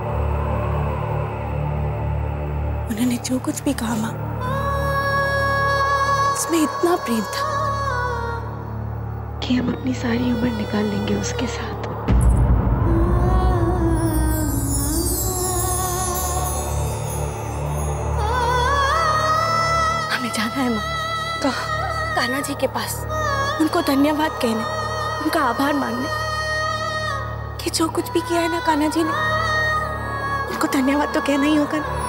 उन्होंने जो कुछ भी कहा माँ, उसमें इतना प्रेम था कि हम अपनी सारी उम्र निकाल लेंगे उसके साथ। हमें जाना है माँ। कहाँ? कान्हा जी के पास, उनको धन्यवाद कहने, उनका आभार मानने कि जो कुछ भी किया है ना कान्हा जी ने, उनको धन्यवाद तो कहना ही होगा ना।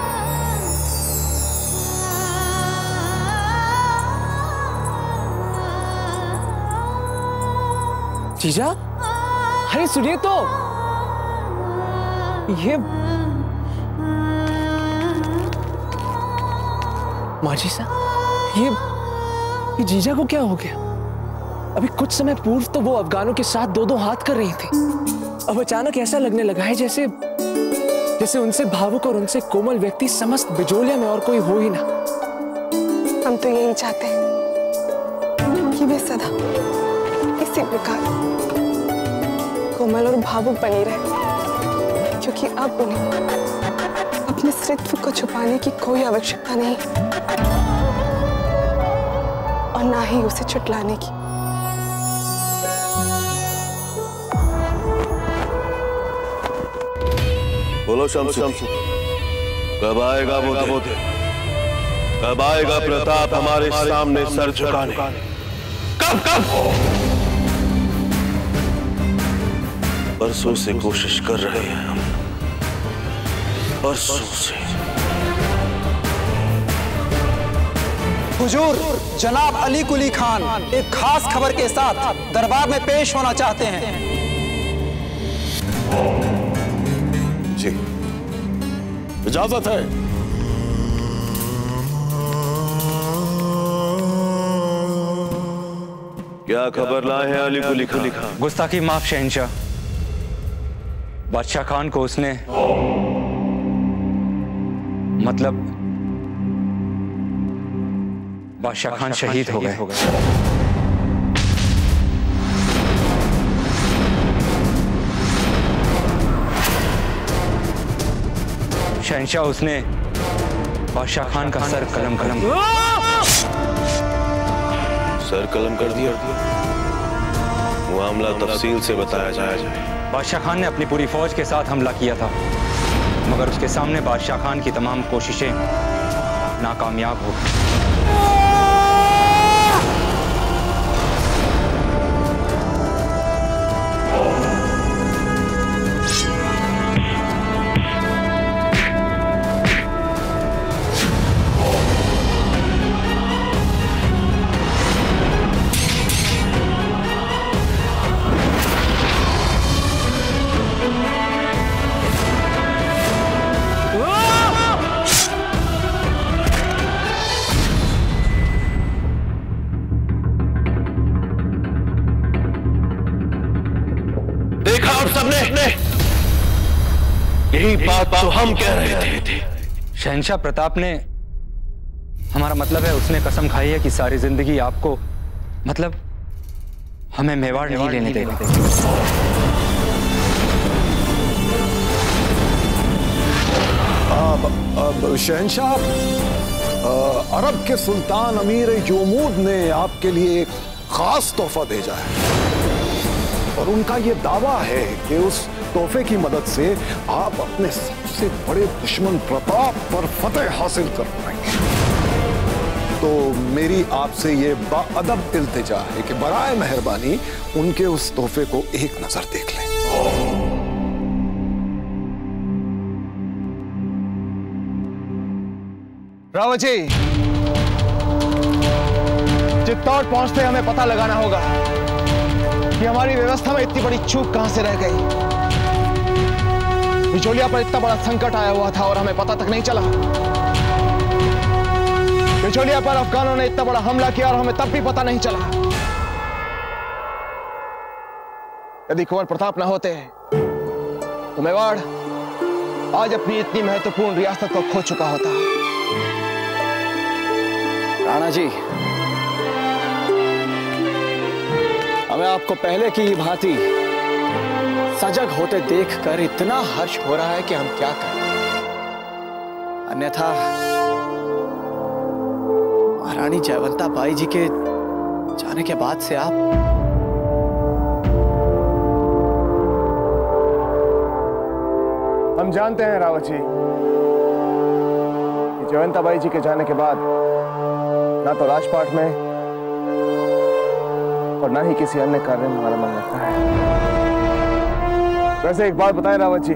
जीजा, अरे सुनिए तो, ये माजी साहब, ये जीजा को क्या हो गया? अभी कुछ समय पूर्व तो वो अफगानों के साथ दो दो हाथ कर रही थी। अब अचानक ऐसा लगने लगा है जैसे जैसे उनसे भावुक और उनसे कोमल व्यक्ति समस्त बिजोलिया में और कोई हो ही ना। हम तो यही चाहते हैं कि वे सदा इसी प्रकार कोमल और भावुक बनी रहे, क्योंकि अब उन्हें अपने स्त्रीत्व को छुपाने की कोई आवश्यकता नहीं और ना ही उसे छुटलाने की। बोलो शम्स, कब आएगा वो दिन? कब आएगा प्रताप हमारे सामने सर झुकाने? कब कब? परसों से कोशिश कर रहे हैं हम, परसों से। हुजूर, जनाब अली कुली खान एक खास खबर के साथ दरबार में पेश होना चाहते हैं। इजाजत है। क्या खबर लाए हैं अली कुली खान? गुस्ताखी माफ शहंशाह। बादशाह खान को उसने मतलब बादशाह खान शहीद हो गए। शहंशाह उसने बादशाह खान का सर कलम कर दिया। मामला तफसील से बताया जाए। बादशाह खान ने अपनी पूरी फौज के साथ हमला किया था, मगर उसके सामने बादशाह खान की तमाम कोशिशें नाकामयाब हो गई। यही बात तो हम कह रहे थे। शहंशाह प्रताप ने, हमारा मतलब है उसने कसम खाई है कि सारी जिंदगी आपको मतलब हमें मेवाड़ नहीं लेने देगा। अब शहंशाह, अरब के सुल्तान अमीर जोमूद ने आपके लिए एक खास तोहफा भेजा है और उनका यह दावा है कि उस तोहफे की मदद से आप अपने सबसे बड़े दुश्मन प्रताप पर फतेह हासिल कर पाएंगे। तो मेरी आपसे ये बाअदब इल्तिजा है कि बराए मेहरबानी उनके उस तोहफे को एक नजर देख लें। रावत जी, चित्तौड़ पहुंचते हमें पता लगाना होगा कि हमारी व्यवस्था में इतनी बड़ी चूक कहां से रह गई। बिचौलिया पर इतना बड़ा संकट आया हुआ था और हमें पता तक नहीं चला। बिचौलिया पर अफगानों ने इतना बड़ा हमला किया और हमें तब भी पता नहीं चला। यदि कुंवर प्रताप न होते तो मेवाड़ आज अपनी इतनी महत्वपूर्ण रियासत को खो चुका होता। राणा जी, हमें आपको पहले की ही भांति सजग होते देखकर इतना हर्ष हो रहा है कि हम क्या करें। अन्यथा महारानी जयवंता बाई जी के जाने के बाद से आप हम जानते हैं रावत जी कि जयवंता बाई जी के जाने के बाद ना तो राजपाट में और ना ही किसी अन्य कार्य में हमारा मन लगता है। वैसे एक बात बताएं रावत जी,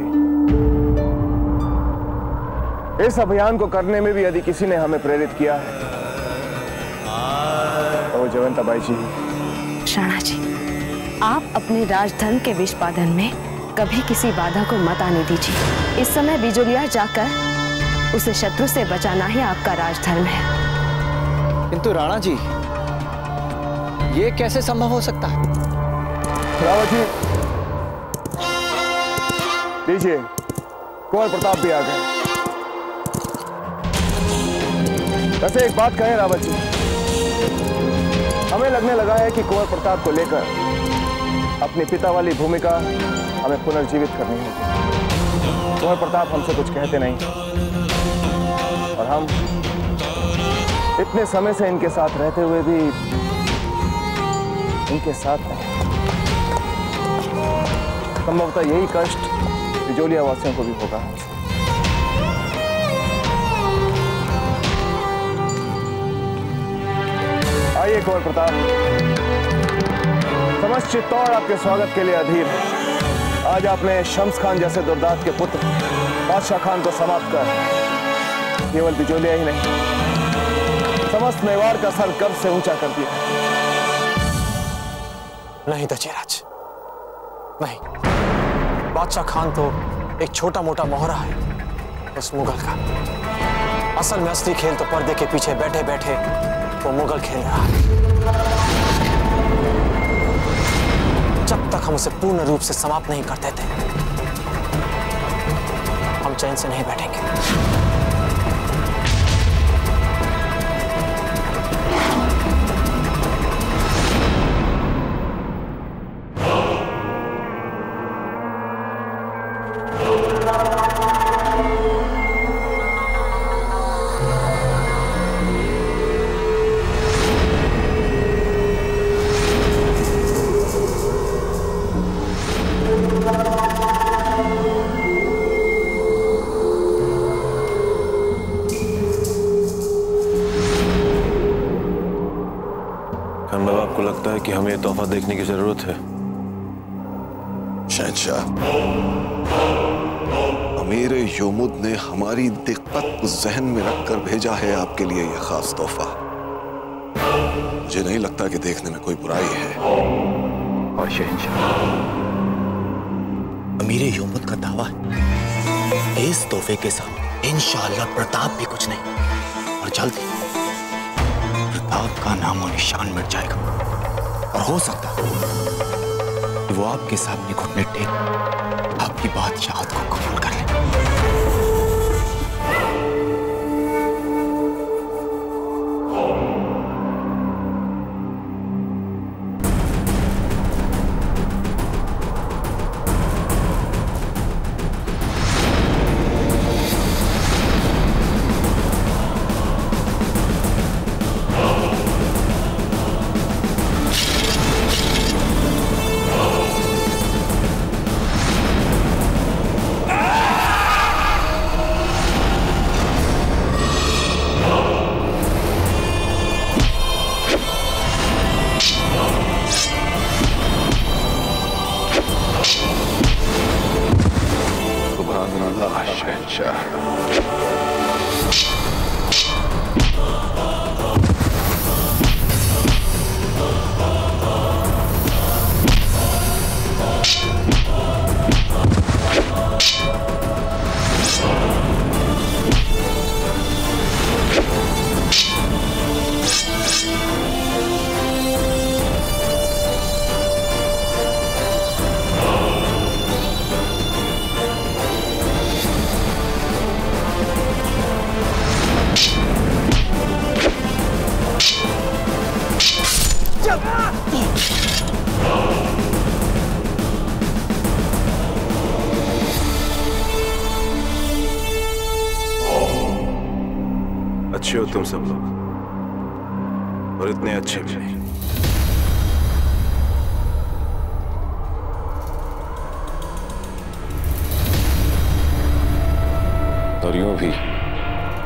इस अभियान को करने में भी यदि किसी ने हमें प्रेरित किया है तो वो जयवंता बाई जी। शाणा जी, आप अपने राजधर्म के विष्पादन में कभी किसी बाधा को मत आने दीजिए। इस समय बिजोलिया जाकर उसे शत्रु से बचाना ही आपका राजधर्म है। किंतु राणा जी, ये कैसे संभव हो सकता है? रावत जी, लीजिए, कुंवर प्रताप भी आ गए। वैसे एक बात कहें रावत जी, हमें लगने लगा है कि कुंवर प्रताप को लेकर अपनी पिता वाली भूमिका हमें पुनर्जीवित करनी होगी। कुंवर प्रताप हमसे कुछ कहते नहीं और हम इतने समय से इनके साथ रहते हुए भी इनके साथ नहीं। संभवतः यही कष्ट बिजोलिया वासियों को भी होगा। आइए कुंवर प्रताप, समस्त चित्तौड़ आपके स्वागत के लिए अधीर है। आज आपने शम्स खान जैसे दुर्दांत के पुत्र बादशाह खान को समाप्त कर केवल बिजोलिया ही नहीं, समस्त मेवाड़ का सर गर्व से ऊंचा कर दिया। नहीं दशरथ, नहीं, बादशाह खान तो एक छोटा मोटा मोहरा है। उस मुगल का। असल में असली खेल तो पर्दे के पीछे बैठे बैठे वो मुगल खेल रहा है। जब तक हम उसे पूर्ण रूप से समाप्त नहीं कर देते, हम चैन से नहीं बैठेंगे। आपको लगता है कि हमें ये तोहफा देखने की जरूरत है? शहंशाह, अमीर योमुद ने हमारी दिक्कत को जहन में रखकर भेजा है आपके लिए यह खास तोहफा। मुझे नहीं लगता कि देखने में कोई बुराई है। और शहंशाह, अमीर योमुद का दावा है इस तोहफे के साथ इंशाअल्लाह प्रताप भी कुछ नहीं, और जल्दी प्रताप का नामो निशान मिट जाएगा। और हो सकता है कि वो आपके सामने घुटने टेक आपकी बादशाहत को कबूल कर ले। अच्छे हो तुम सब लोग, और इतने अच्छे भी नहीं। और यूं भी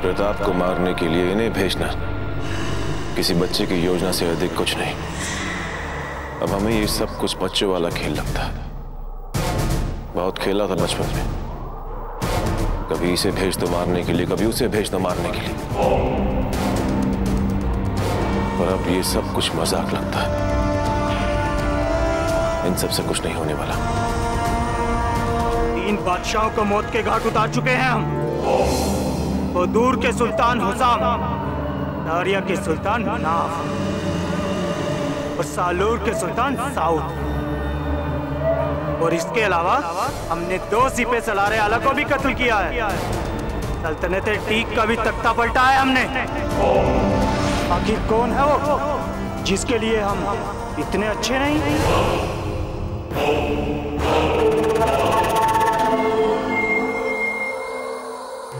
प्रताप को मारने के लिए इन्हें भेजना किसी बच्चे की योजना से अधिक कुछ नहीं। अब हमें ये सब कुछ बच्चों वाला खेल लगता है। बहुत खेला था बचपन में, कभी इसे भेज दो मारने के लिए, कभी उसे भेज दो मारने के लिए, और अब ये सब कुछ मजाक लगता है। इन सब से कुछ नहीं होने वाला। 3 बादशाहों को मौत के घाट उतार चुके हैं हम। वो दूर के सुल्तान हुसाम, दारिया के सुल्तान नाफ, और सालूर के सुल्तान साउद, और इसके अलावा हमने 2 सिपह सलारे आला को भी कत्ल किया है। सल्तनत टीक का भी तख्ता पलटा है हमने। आखिर कौन है वो जिसके लिए हम इतने अच्छे नहीं?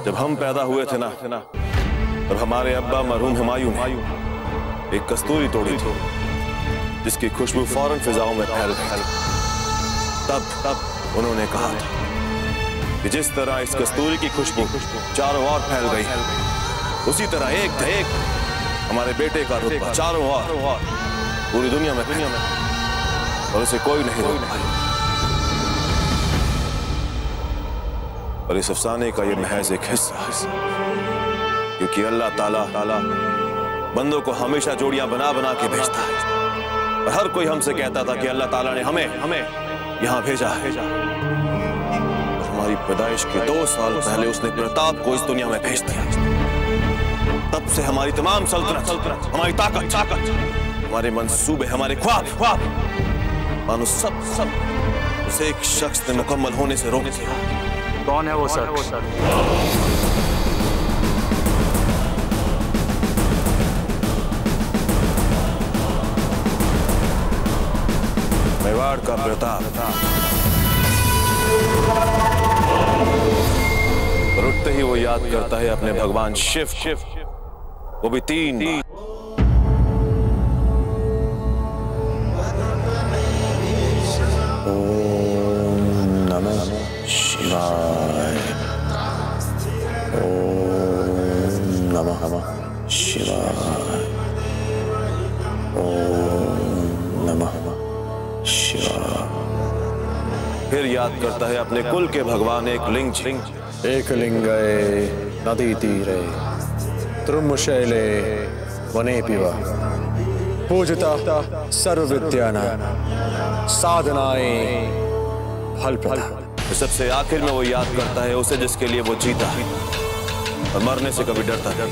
जब हम पैदा हुए थे ना, तब हमारे अब्बा मरहूम हुमायूं ने एक कस्तूरी तोड़ी थी, जिसकी खुशबू फौरन फिजाओं में फैल गई। तब उन्होंने कहा था कि जिस तरह इस कस्तूरी की खुशबू चारों ओर फैल गई, उसी तरह एक हमारे बेटे का रुतबा चारों ओर पूरी दुनिया में, और उसे कोई नहीं रोक पाया। और इस अफसाने का ये महज एक हिस्सा है, क्योंकि अल्लाह ताला बंदों को हमेशा जोड़ियां बना बना के भेजता है। और हर कोई हमसे कहता था कि अल्लाह ताला ने हमें यहाँ भेजा है। हमारी पैदाइश के 2 साल पहले उसने प्रताप को इस दुनिया में भेज दिया। तब से हमारी तमाम सल्तनत, हमारी ताकत, हमारे मंसूबे, हमारे ख्वाब मानो सब उसे एक शख्स ने मुकम्मल होने से रोक दिया। कौन है वो शख्स? मेवाड़ का प्रताप। और उठते ही वो याद करता है अपने भगवान शिव, वो भी 3 बार। ओम नमः शिवाय, ओम नमः शिवाय, ओम नमः शिवाय। फिर याद करता है अपने कुल के भगवान एक लिंगये नदी तीरे त्रुमशैले वने पिवा पूजता सर्वविद्यानां साधनाएं फलप्रदा। सबसे आखिर में वो याद करता है उसे जिसके लिए वो जीता है और मरने से कभी डरता है,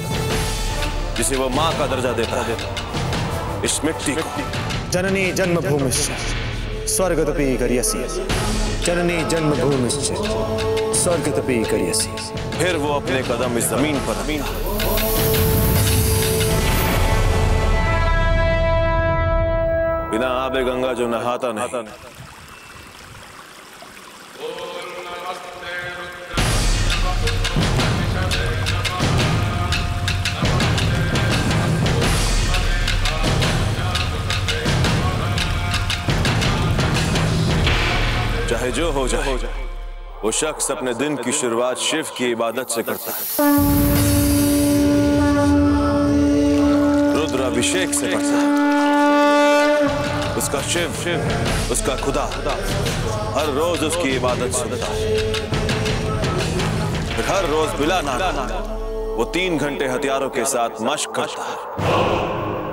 जिसे वो माँ का दर्जा देता है, इस मिट्टी को। जननी जन्मभूमिश्च स्वर्गतपि करियसि, जननी जन्मभूमिश्च स्वर्गतपि करियसि। फिर वो अपने कदम इस जमीन पर बिना आबे गंगा जो नहाता नहीं। चाहे जो हो जाए, वो शख्स अपने दिन की शुरुआत शिव की इबादत से करता है, रुद्र अभिषेक से करता है। उसका शिव, उसका खुदा हर रोज उसकी इबादत सुनता है। फिर हर रोज बिला नागा वो 3 घंटे हथियारों के साथ मशक करता है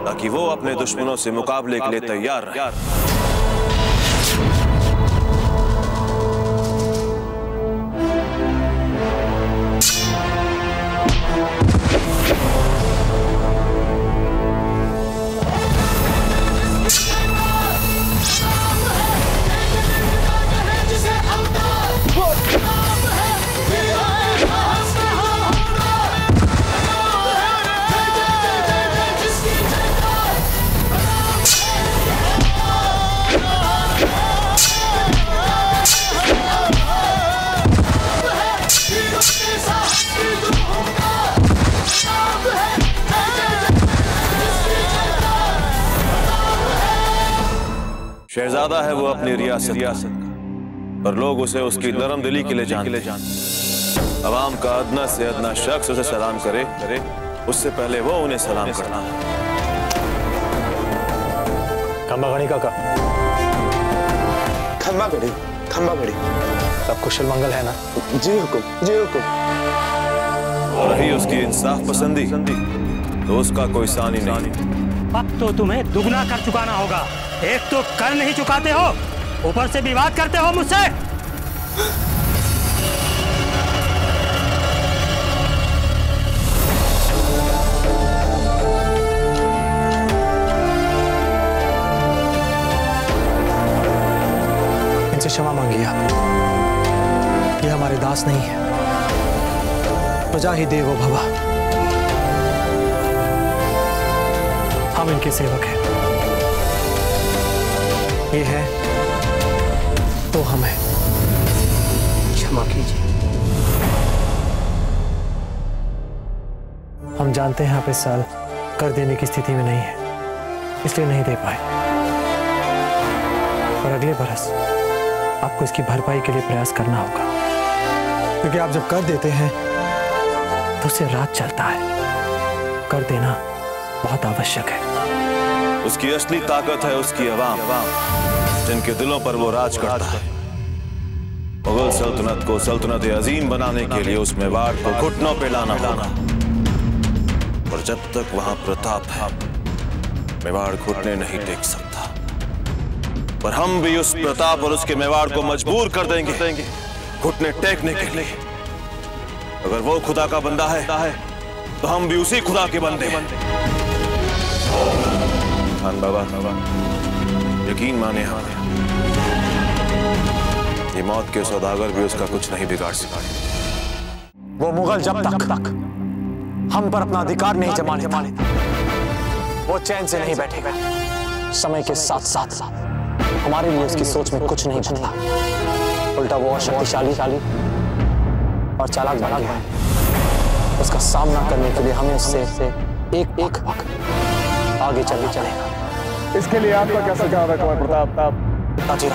ताकि वो अपने दुश्मनों से मुकाबले के लिए तैयार रहे। शहजादा है वो अपनी रियासत पर लोग उसे उसकी नरम दिली के लिए जानते। अवाम का अदना से अदना शख्स उसे सलाम करे उससे पहले वो उन्हें सलाम करना है। खंबा गणी काका। खंबा गड़ी, खंबा गड़ी। सब कुशल मंगल है ना? जी हुकुम, जी हुकुम। और रही उसकी इंसाफ पसंदी तो उसका कोई सानी नहीं। अब तो तुम्हें दुगना कर चुकाना होगा। एक तो कर नहीं चुकाते हो, ऊपर से विवाद करते हो मुझसे। इनसे क्षमा मांगिए आप। ये हमारे दास नहीं है। प्रजा ही देवो भव। हम इनके सेवक हैं। ये है तो हम हैं। क्षमा कीजिए। हम जानते हैं आप इस साल कर देने की स्थिति में नहीं है, इसलिए नहीं दे पाए। और अगले बरस आपको इसकी भरपाई के लिए प्रयास करना होगा, क्योंकि आप जब कर देते हैं तो उससे राज चलता है। कर देना बहुत आवश्यक है। उसकी असली ताकत है उसकी अवाम, जिनके दिलों पर वो राज करता है। मुगल सल्तनत को सल्तनत अजीम बनाने के लिए उस मेवाड़ को घुटनों पे लाना होगा। और जब तक वहां प्रताप है, मेवाड़ घुटने नहीं टेक सकता। पर हम भी उस प्रताप और उसके मेवाड़ को मजबूर कर देंगे घुटने टेकने के लिए। अगर वो खुदा का बंदा है तो हम भी उसी खुदा के बंदे हैं। खान बाबा, यकीन माने हमें, ये मौत के सौदागर भी उसका कुछ नहीं बिगाड़ सका। वो मुगल जब तक हम पर अपना अधिकार नहीं जमा लेता, वो चैन से नहीं बैठेगा। समय के साथ साथ हमारे लिए उसकी सोच में कुछ नहीं बदला, उल्टा वो और शक्तिशाली और चालाक बना गया। उसका सामना करने के लिए हमें उससे एक आगे चलना पड़ेगा। इसके लिए आपका क्या सुझाव है कुंवर प्रताप? राजे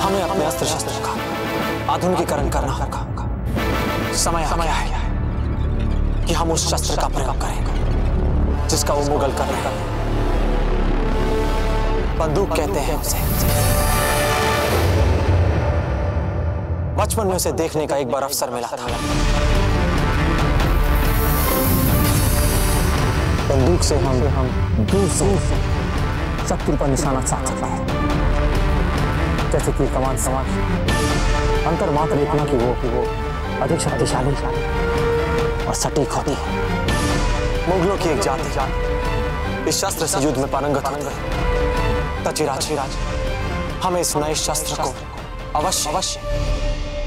हमें अपने अस्त्र शस्त्र का आधुनिकीकरण करना होगा। समय है कि हम उस शस्त्र का प्रयोग करें जिसका वो मुगल कर रहे हैं। बंदूक कहते हैं उसे। बचपन में उसे देखने का एक बार अवसर मिला था। बंदूक से हम दूर से शत्रु पर निशाना साध सकते हैं। जैसे कि कमान अंतर मात्र इतना कि वो अधिक शक्तिशाली और सटीक होती है। मुगलों की एक जाति इस शस्त्र से युद्ध में पारंगत होती है। तचिराज, हमें इस नए शस्त्र को अवश्य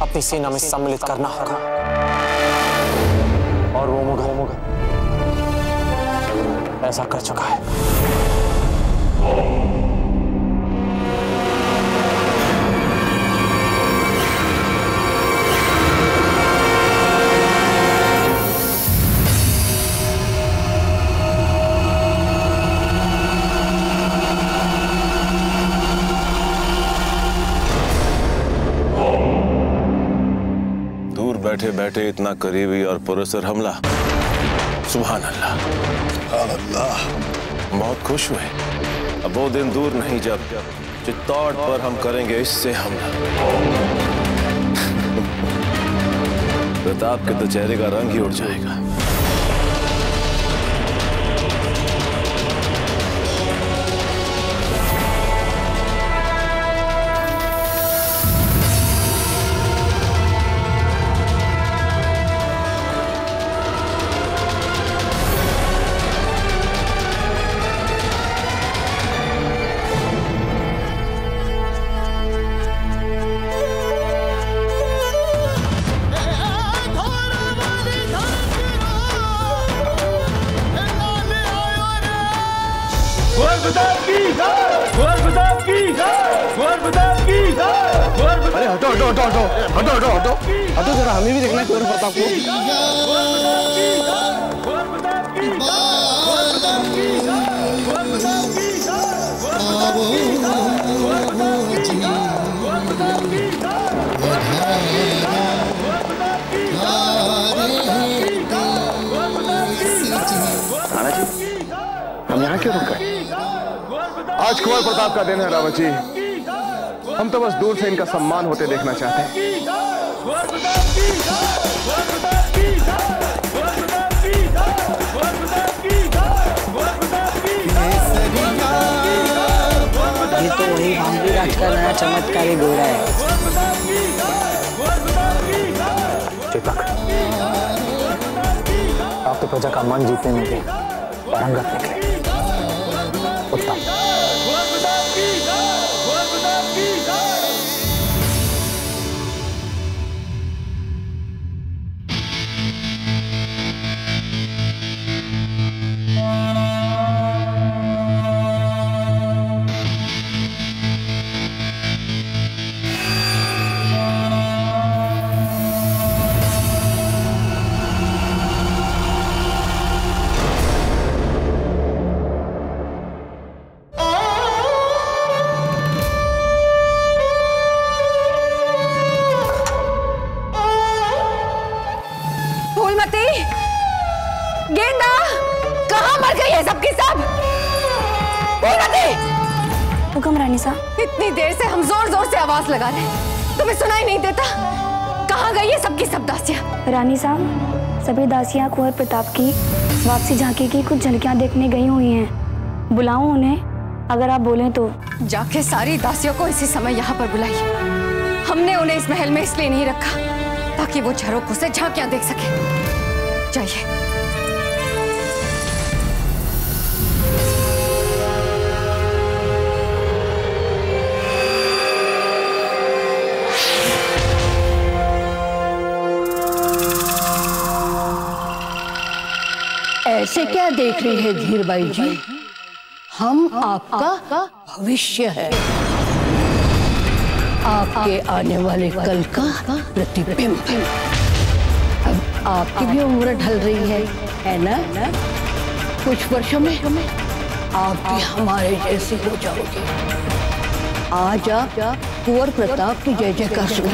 अपनी सेना में सम्मिलित करना होगा। और वो मुगल ऐसा कर चुका है। बैठे बैठे इतना करीबी और पुरस्सर हमला, सुभान अल्लाह। बहुत खुश हुए। अब वो दिन दूर नहीं जब चित्तौड़ पर हम करेंगे इससे हमला। प्रताप के तो चेहरे का रंग ही उड़ जाएगा। अरे हटो जरा, हमें भी देखना है कुंवर प्रताप को। राणा जी, हम यहाँ क्यों रुक गए? आज कुंवर प्रताप का दिन है रावत जी। हम तो बस दूर से इनका सम्मान होते देखना चाहते हैं। ये तो वही भांगी राज का नया चमत्कारी घोड़ा है। चेतक, आप तो प्रजा का मन जीतने में भी पारंगत निकले। उत्तम। गेंदा, कहाँ मर गई है सबकी सब? हुक्म रानी साहब। इतनी देर से हम जोर जोर से आवाज लगा रहे हैं, तुम्हें सुनाई नहीं देता? कहाँ गई है सबकी सब दासियाँ? रानी साहब, सभी दासियाँ कुंवर प्रताप की वापसी झांकी की कुछ झलकियाँ देखने गई हुई हैं। बुलाऊं उन्हें, अगर आप बोलें तो? जाके सारी दासियों को इसी समय यहाँ पर बुलाइए। हम हमने उन्हें इस महल में इसलिए नहीं रखा ताकि वो झरोखों से झांकियां देख सके। जाइए। ऐसे क्या देख रही है धीरबाई जी? हम आपका भविष्य है, आपके आने वाले कल का प्रतिबिंब। अब आपकी भी उम्र ढल रही है ना? कुछ वर्षों में आप भी हमारे जैसे हो जाओगे। आज आप कुंवर प्रताप की जय जयकार सुनो,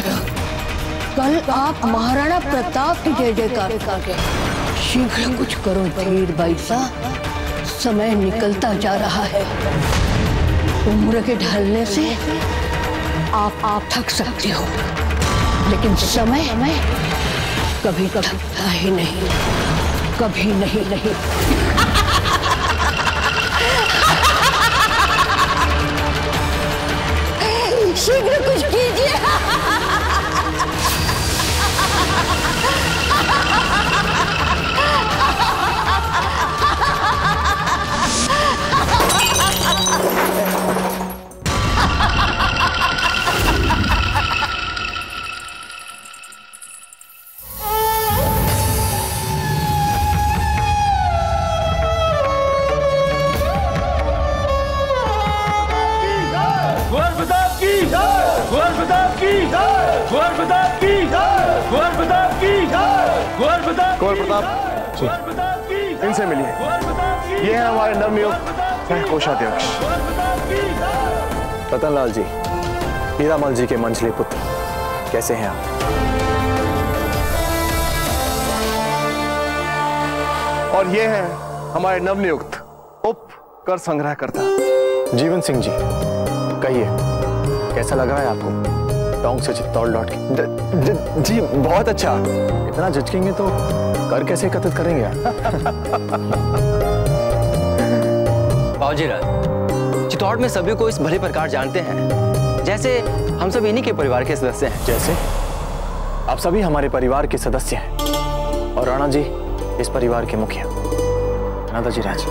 कल आप महाराणा प्रताप की जय जयकार करोगे। शीघ्र कुछ करो धीरबाई साहब, समय निकलता जा रहा है। उम्र के ढलने से आप थक सकते हो, लेकिन समय कभी थकता ही नहीं, कभी नहीं। शीघ्र कुछ कीजिए। कुंवर प्रताप इनसे मिलिए। ये है हमारे नवनियुक्त कोषाध्यक्ष रतनलाल जी, हीरामल जी के मंझले पुत्र। कैसे हैं आप? और ये है हमारे नवनियुक्त उप कर संग्रहकर्ता जीवन सिंह जी। कहिए, कैसा लग रहा है आपको टोंक से चित्तौड़ लौट के? जी बहुत अच्छा। इतना झिझकेंगे तो कर कैसे एकत्रित करेंगे आप? बाबूजी राज, चित्तौड़ में सभी को इस भले प्रकार जानते हैं, जैसे हम सब इन्हीं के परिवार के सदस्य हैं। जैसे आप सभी हमारे परिवार के सदस्य हैं और राणा जी इस परिवार के मुखिया। नादाजी राज,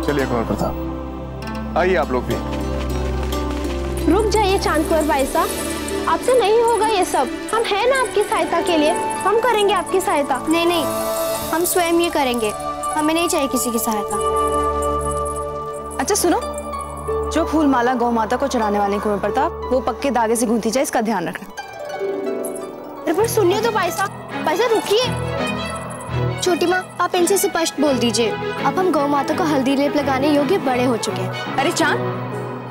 चलिए कुंवर प्रताप, आइए आप लोग भी। रुक जाइए चांद कुंवर भाई साहब, आपसे नहीं होगा ये सब। हम हैं ना आपकी सहायता के लिए, हम करेंगे आपकी सहायता। नहीं, हम स्वयं ये करेंगे, हमें नहीं चाहिए किसी की सहायता। अच्छा सुनो, जो फूल माला गौ माता को चढ़ाने वाले कुंवर प्रताप, वो पक्के धागे से गूंथी जाए, इसका ध्यान रखना। पर सुनिए तो भाई साहब, रुकिए। छोटी माँ, आप इनसे स्पष्ट बोल दीजिए, अब हम गौ माता को हल्दी लेप लगाने योग्य बड़े हो चुके हैं। अरे चांद,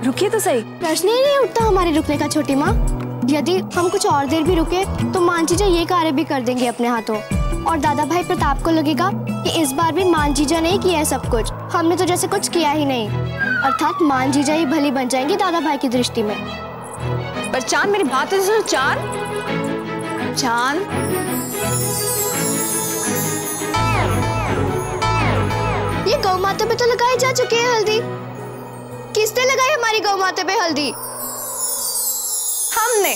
रुकिए तो सही। प्रश्न ही नहीं उठता हमारे रुकने का छोटी माँ। यदि हम कुछ और देर भी रुके तो मान जीजा ये कार्य भी कर देंगे अपने हाथों, और दादा भाई प्रताप को लगेगा कि इस बार भी मान जीजा ने किया है सब कुछ, हमने तो जैसे कुछ किया ही नहीं। अर्थात मान जीजा ही भली बन जाएंगे दादा भाई की दृष्टि में। पर चांद, मेरी बात तो सुनो। चांद, ये गौ माता पे तो लगाई जा चुकी है हल्दी। किसने लगाई हमारी गौ माता पे हल्दी? हमने।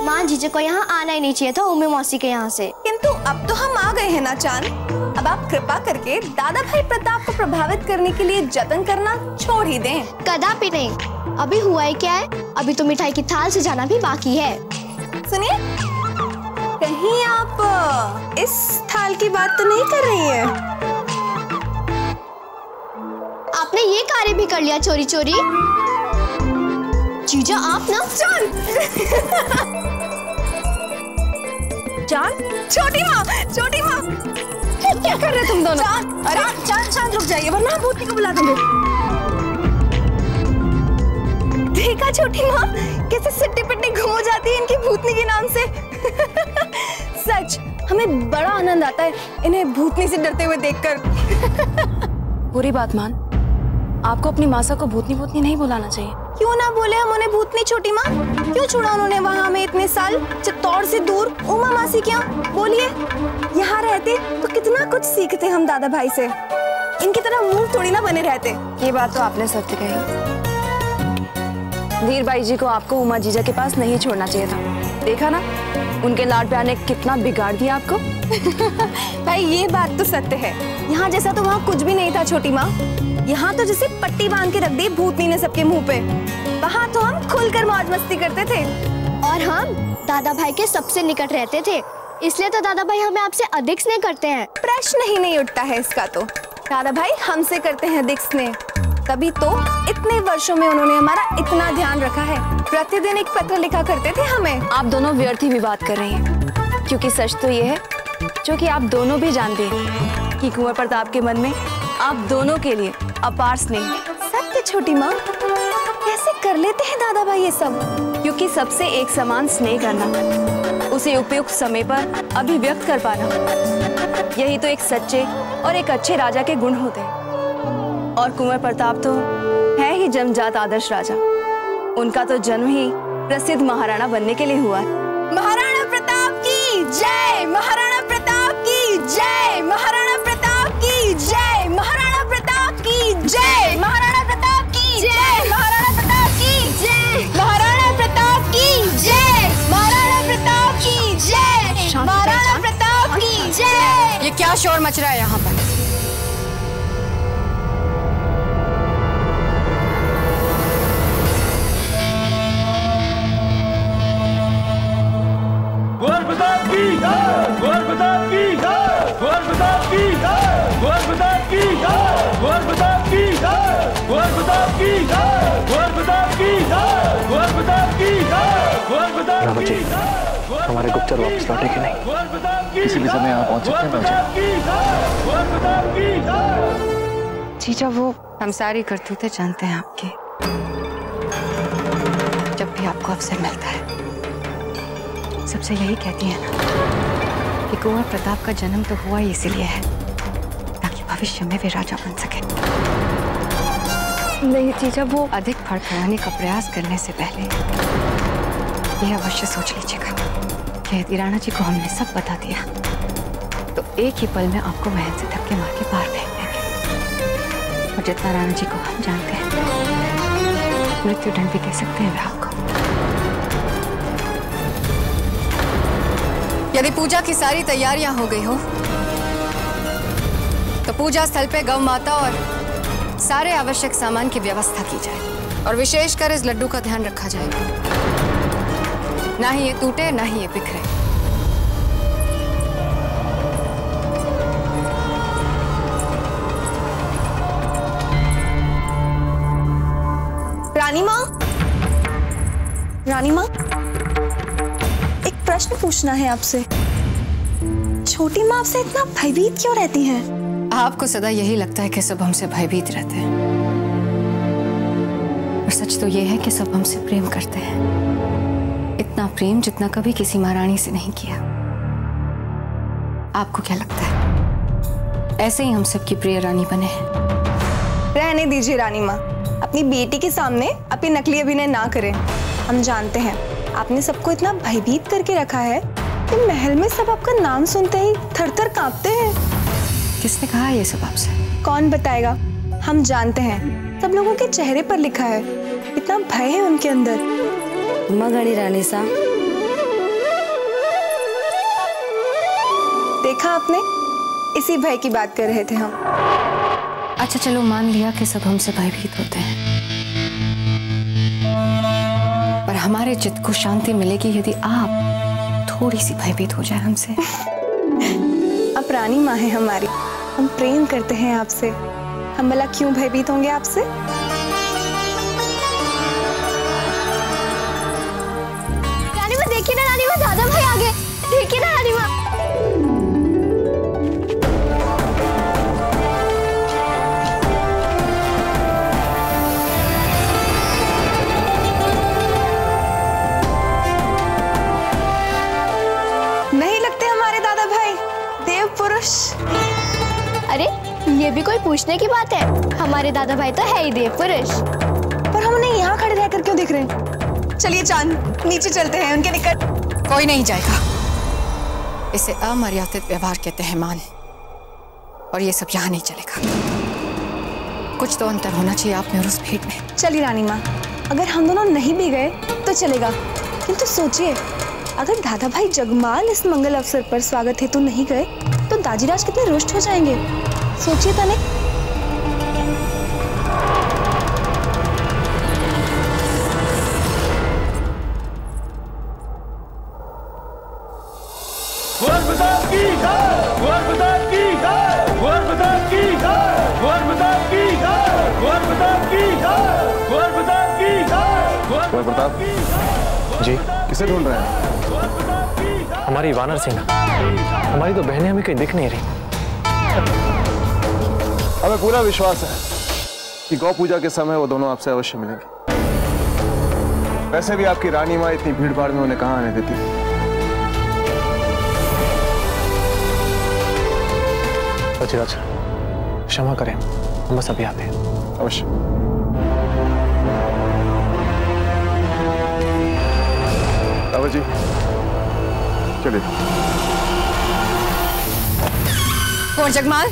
मां जीजा को यहाँ आना ही नहीं चाहिए था उम्मी मौसी के यहाँ से। किंतु अब तो हम आ गए हैं ना चांद। अब आप कृपा करके दादा भाई प्रताप को प्रभावित करने के लिए जतन करना छोड़ ही दें। कदापि नहीं। अभी हुआ ही क्या है, अभी तो मिठाई की थाल से जाना भी बाकी है। सुनिए, कहीं आप इस थाल की बात तो नहीं कर रही हैं? आपने ये कार्य भी कर लिया चोरी चोरी। जीजा आप ना। चांद, छोटी माँ, क्या कर रहे तुम दोनों? अरे चांद रुक जाइए, वरना भूतनी को बुला देंगे। देखा छोटी माँ, कैसे सिट्टी पिट्टी घूम हो जाती है इनकी भूतनी के नाम से। सच, हमें बड़ा आनंद आता है इन्हें भूतनी से डरते हुए देखकर। बुरी बात मान, आपको अपनी मासा को भूतनी नहीं बुलाना चाहिए। क्यों ना बोले हम उन्हें भूतनी छोटी माँ? क्यों छोड़ा उन्होंने वहाँ हमें इतने साल, चित्तौड़ से दूर? उमा मासी क्या बोलिए, यहाँ रहते तो कितना कुछ सीखते हम दादा भाई से। इनकी तरह मुंह थोड़ी ना बने रहते। ये बात तो आपने सत्य कही। धीर बाई जी को आपको उमा जीजा के पास नहीं छोड़ना चाहिए था। देखा ना, उनके लाड प्यार ने कितना बिगाड़ दिया आपको। भाई ये बात तो सत्य है, यहाँ जैसा तो वहाँ कुछ भी नहीं था छोटी माँ। यहाँ तो जैसे पट्टी बांध के रख दी भूतनी ने सबके मुंह पे। वहाँ तो हम खुलकर मौज मस्ती करते थे और हम दादा भाई के सबसे निकट रहते थे, इसलिए तो दादा भाई हमें आपसे अधिक स्नेह करते हैं। प्रश्न ही नहीं उठता है इसका तो। दादा भाई हमसे करते हैं अधिक स्नेह, तभी तो इतने वर्षों में उन्होंने हमारा इतना ध्यान रखा है। प्रतिदिन एक पत्र लिखा करते थे हमें। आप दोनों व्यर्थ ही विवाद कर रही हैं, क्योंकि सच तो ये है जो कि आप दोनों भी जानते हैं कि कुंवर प्रताप के मन में आप दोनों के लिए अपार स्नेह। सत्य छोटी माँ, कैसे कर लेते हैं दादा भाई ये सब? क्योंकि सबसे एक समान स्नेह करना, उसे उपयुक्त समय पर अभिव्यक्त कर पाना, यही तो एक सच्चे और एक अच्छे राजा के गुण होते हैं। और कुंवर प्रताप तो है ही जन्मजात आदर्श राजा। उनका तो जन्म ही प्रसिद्ध महाराणा बनने के लिए हुआ है। महाराणा प्रताप की जय, महाराणा प्रताप की जय, महाराणा प्रताप की जय, महाराणा प्रताप की जय, महाराणा प्रताप की जय, महाराणा प्रताप की जय, महाराणा प्रताप की जय, महाराणा प्रताप की जय, महाराणा प्रताप की जय। ये क्या शोर मच रहा है यहाँ पर? रावत जी, हमारे गुप्तचर वापस लौटे कि नहीं? किसी भी समय यहाँ पहुँच सकते हैं। जीजा, वो हम सारी करतूतें जानते हैं आपकी। जब भी आपको अवसर मिलता है सबसे यही कहती है ना कि कुंवर प्रताप का जन्म तो हुआ ही इसीलिए है ताकि भविष्य में वे राजा बन सके। नहीं जीजा, वो अधिक फड़फड़ाने का प्रयास करने से पहले यह अवश्य सोच लीजिएगा कि यदि राणा जी को हमने सब बता दिया तो एक ही पल में आपको महल से धक्के मार के बाहर फेंक देंगे। और जितना राणा जी को हम जानते हैं, मृत्यु दंड भी दे सकते हैं वे आपको। यदि पूजा की सारी तैयारियां हो गई हो तो पूजा स्थल पे गौ माता और सारे आवश्यक सामान की व्यवस्था की जाए और विशेषकर इस लड्डू का ध्यान रखा जाएगा, ना ही ये टूटे ना ही ये बिखरे। रानी माँ, रानी माँ, एक प्रश्न पूछना है आपसे। छोटी माँ आपसे इतना भयभीत क्यों रहती हैं? आपको सदा यही लगता है कि सब हमसे भयभीत रहते हैं, और सच तो ये है कि सब हमसे प्रेम करते हैं। इतना प्रेम जितना कभी किसी महारानी से नहीं किया। आपको क्या लगता है ऐसे ही हम सबकी प्रिय रानी बने हैं? रहने दीजिए रानी माँ, अपनी बेटी के सामने अपनी नकली अभिनय ना करें। हम जानते हैं आपने सबको इतना भयभीत करके रखा है कि महल में सब आपका नाम सुनते ही थर-थर कांपते हैं। किसने कहा ये सब आपसे? कौन बताएगा, हम जानते हैं, सब लोगों के चेहरे पर लिखा है, इतना भय है उनके अंदर। मगनी रानी साहब, देखा आपने, इसी भय की बात कर रहे थे हम। अच्छा चलो, मान लिया कि सब हमसे भयभीत होते हैं, पर हमारे चित्त को शांति मिलेगी यदि आप थोड़ी सी भयभीत हो जाए हमसे। आप रानी माँ है हमारी, हम प्रेम करते हैं आपसे, हम भला क्यों भयभीत होंगे आपसे? रानी माँ देखिए ना, रानी माँ दादा भाई आ गए, देखिए ना रानी माँ। नहीं लगते हमारे दादा भाई देव पुरुष? अरे ये भी कोई पूछने की बात है, हमारे दादा भाई तो है ही देव पुरुष। पर हम उन्हें यहाँ खड़े रहकर क्यों देख रहे हैं? चलिए चांद, नीचे चलते हैं उनके निकट। कोई नहीं जाएगा। इसे अमर्यादित व्यवहार कहते हैं मान, और ये सब यहाँ नहीं चलेगा। कुछ तो अंतर होना चाहिए आप में और उस भीड़ में। चलिए रानी माँ, अगर हम दोनों नहीं भी गए तो चलेगा, किंतु सोचिए अगर दादा भाई जगमाल इस मंगल अवसर पर स्वागत हेतु नहीं गए तो दाजीराज कितने रुष्ट हो जाएंगे। सोचिए तनिक। प्रताप जी, किसे ढूंढ रहे हैं? हमारी वानर सेना। हमारी तो बहनें हमें कहीं दिख नहीं रही। हमें पूरा विश्वास है कि गौ पूजा के समय वो दोनों आपसे अवश्य मिलेंगे। वैसे भी आपकी रानी माँ इतनी भीड़ भाड़ में उन्हें कहाँ आने देती। दाजीराज, क्षमा करें, हम बस अभी आते हैं। अवश्य। बाबा जी चलिए। कौन जगमाल?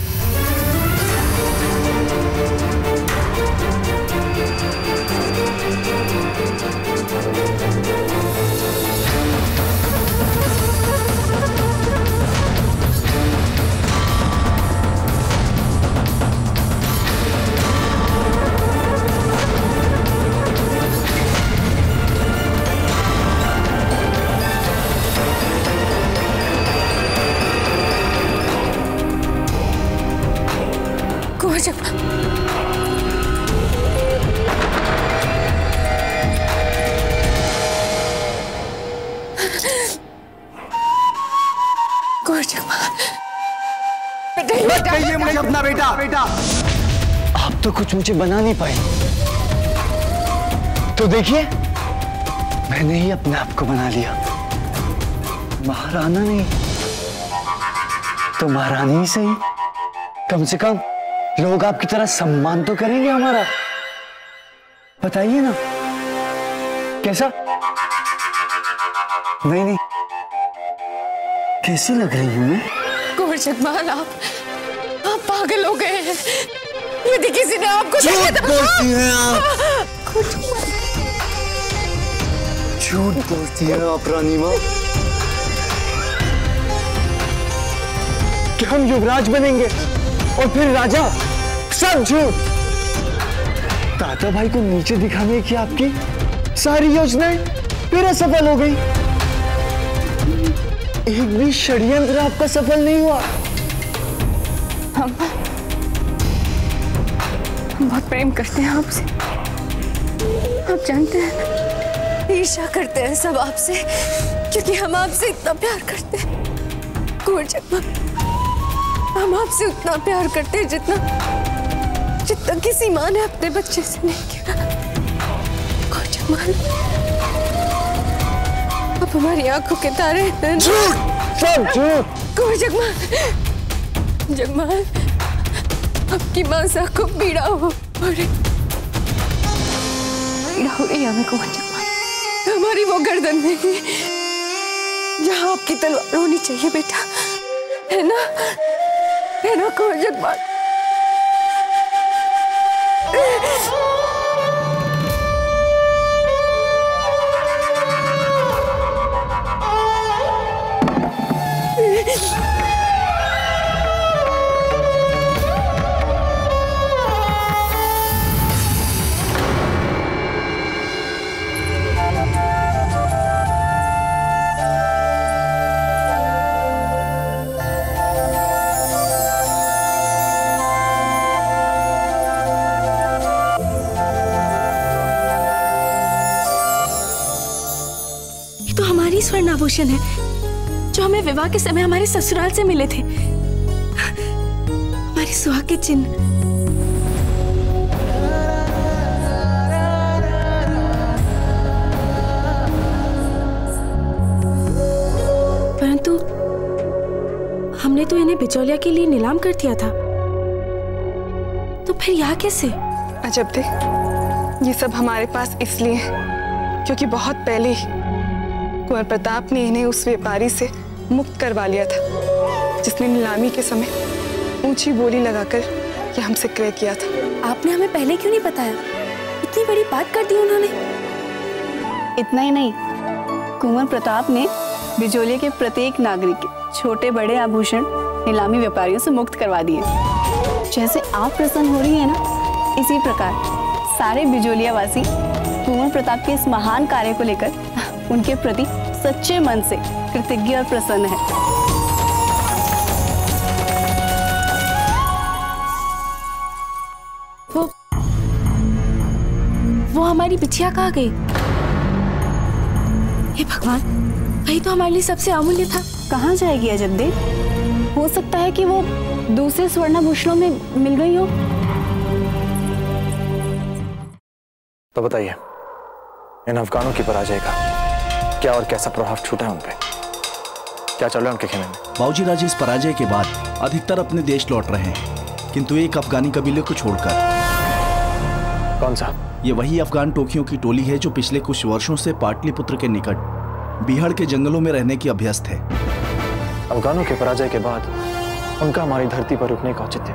कहिए मुझे अपना बेटा। आप तो कुछ मुझे बना नहीं पाए, तो देखिए मैंने ही अपने आप को बना लिया। महाराना नहीं तो महारानी ही सही, कम से कम लोग आपकी तरह सम्मान तो करेंगे हमारा। बताइए ना कैसा? नहीं, कैसी लग रही हूं मैं? कुंवर जगमाल, आप पागल हो गए हैं। यदि किसी ने आपको झूठ बोलती हैं आप। झूठ बोलती हैं आप रानी माँ। कि हम युवराज बनेंगे और फिर राजा, सब झूठ। दादा भाई को नीचे दिखाने की आपकी सारी योजनाएं फिर असफल हो गई। एक भी षड्यंत्र आपका सफल नहीं हुआ। हम बहुत प्रेम करते हैं आपसे। आप जानते हैं, ईर्ष्या करते हैं सब आपसे, क्योंकि हम आपसे इतना प्यार करते हैं। कुंवर जगमाल, हम आपसे उतना प्यार करते हैं जितना किसी माँ ने अपने बच्चे से नहीं किया। कुंवर जगमाल, आप हमारी आंखों के तारे हैं। सब झूठ। कुंवर जगमाल, आपकी मांसा को पीड़ा हो रही है हमें। कुंवर जगमाल, हमारी वो गर्दन में जहाँ आपकी तलवार होनी चाहिए बेटा, है ना कुंवर जगमाल? स्वर्ण आभूषण है जो हमें विवाह के समय हमारे ससुराल से मिले थे। हमारी सुहाग के चिन्ह। परंतु हमने तो इन्हें बिचौलिया के लिए नीलाम कर दिया था, तो फिर यहाँ कैसे? अजब थे, ये सब हमारे पास इसलिए है क्योंकि बहुत पहले ही कुंवर प्रताप ने इन्हें उस व्यापारी से मुक्त करवा लिया था जिसने नीलामी के समय ऊंची बोली लगाकर ये हमसे क्रय किया था। आपने हमें पहले क्यों नहीं बताया? इतनी बड़ी बात कर दी उन्होंने। इतना ही नहीं, कुंवर प्रताप ने बिजोलिया के प्रत्येक नागरिक के छोटे बड़े आभूषण नीलामी व्यापारियों से मुक्त करवा दिए। जैसे आप प्रसन्न हो रही है ना, इसी प्रकार सारे बिजोलिया वासी कुंवर प्रताप के इस महान कार्य को लेकर उनके प्रति सच्चे मन से कृतज्ञ और प्रसन्न है। वो हमारी बिटिया कहाँ गई? हे भगवान, वही तो हमारे लिए सबसे अमूल्य था। कहाँ जाएगी अजबदेव? हो सकता है कि वो दूसरे स्वर्णाभूषणों में मिल गई हो। तो बताइए, इन अफगानों की पराजय का क्या और कैसा प्रभाव छूटा है उन पे? क्या चल रहा है उनके खेमे में? बाबूजी राजे इस पराजय के बाद अधिकतर अपने देश लौट रहे हैं, किंतु एक अफगानी कबीले को छोड़कर। कौन सा? ये वही अफगान टोकियों की टोली है जो पिछले कुछ वर्षों से पाटलिपुत्र के निकट बिहाड़ के जंगलों में रहने की अभ्यस्त है। अफगानों के पराजय के बाद उनका हमारी धरती पर रुकने का औचित्य?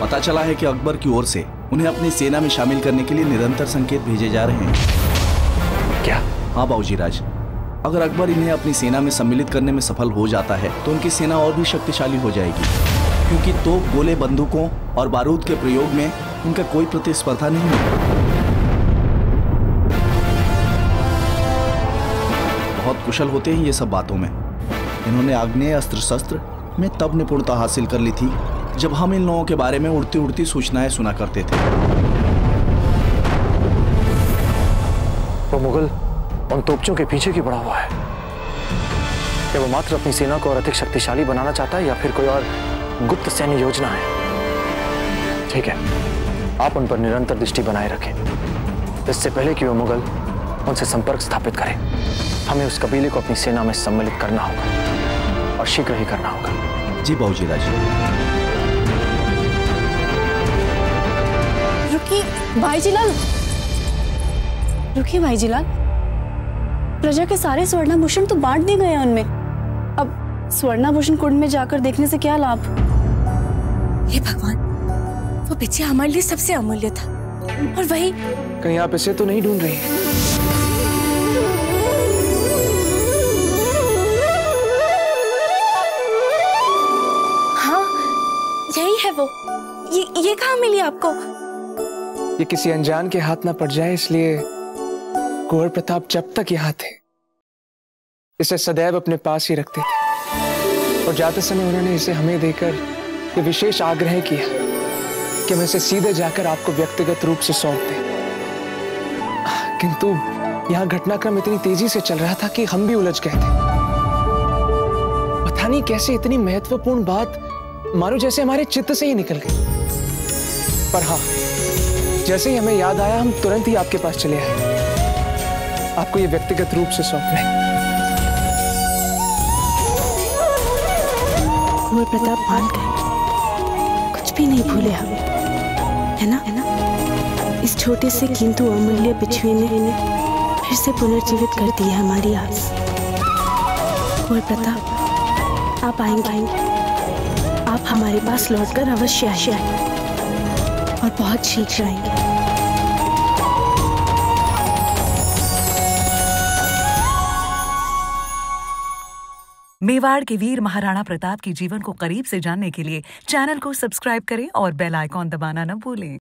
पता चला है कि अकबर की ओर से उन्हें अपनी सेना में शामिल करने के लिए निरंतर संकेत भेजे जा रहे हैं। क्या? हाँ बाबूजी राज, अगर अकबर इन्हें अपनी सेना में सम्मिलित करने में सफल हो जाता है तो उनकी सेना और भी शक्तिशाली हो जाएगी, क्योंकि तोप, गोले, बंदूकों और बारूद के प्रयोग में उनका कोई प्रतिस्पर्धा नहीं है। बहुत कुशल होते हैं ये सब बातों में। इन्होंने आग्नेय अस्त्र शस्त्र में तब निपुणता हासिल कर ली थी जब हम इन लोगों के बारे में उड़ती उड़ती सूचनाएं सुना करते थे। वो मुगल उन तोपचों के पीछे क्यों पड़ा हुआ है? क्या वो मात्र अपनी सेना को और अधिक शक्तिशाली बनाना चाहता है या फिर कोई और गुप्त सैन्य योजना है? ठीक है, आप उन पर निरंतर दृष्टि बनाए रखें। इससे पहले कि वो मुगल उनसे संपर्क स्थापित करें, हमें उस कबीले को अपनी सेना में सम्मिलित करना होगा और शीघ्र ही करना होगा। जी बाबूजी राज। रुकिए भाईजीलाल, रुकिए भाईजीलाल, प्रजा के सारे स्वर्णाभूषण तो बांट दिए गए हैं उनमें। अब स्वर्णाभूषण कुंड में जाकर देखने से क्या लाभ? हे भगवान, वो बिटिया हमारे लिए सबसे अमूल्य था, और वही कहीं आप इसे तो नहीं ढूंढ रही हैं? हाँ, यही है वो। ये कहाँ मिली आपको? ये किसी अनजान के हाथ ना पड़ जाए इसलिए कुंवर प्रताप जब तक यहाँ थे इसे सदैव अपने पास ही रखते थे, और जाते समय उन्होंने इसे हमें देकर ये विशेष आग्रह किया कि हम इसे सीधे जाकर आपको व्यक्तिगत रूप से सौंप दें। किंतु यहाँ घटनाक्रम इतनी तेजी से चल रहा था कि हम भी उलझ गए थे। पता नहीं कैसे इतनी महत्वपूर्ण बात मानो जैसे हमारे चित्त से ही निकल गई। पर हाँ, जैसे ही हमें याद आया हम तुरंत ही आपके पास चले आए, आपको ये व्यक्तिगत रूप से सौंपने। कुंवर प्रताप मान गए, कुछ भी नहीं भूले हम, है ना? इस छोटे से किंतु अमूल्य बिछुए ने फिर से पुनर्जीवित कर दी है हमारी आस। कुंवर प्रताप, आप आएंगे, आप हमारे पास लौटकर अवश्य आएंगे, और बहुत शीघ्र आएंगे। मेवाड़ के वीर महाराणा प्रताप के जीवन को करीब से जानने के लिए चैनल को सब्सक्राइब करें और बेल आइकॉन दबाना न भूलें।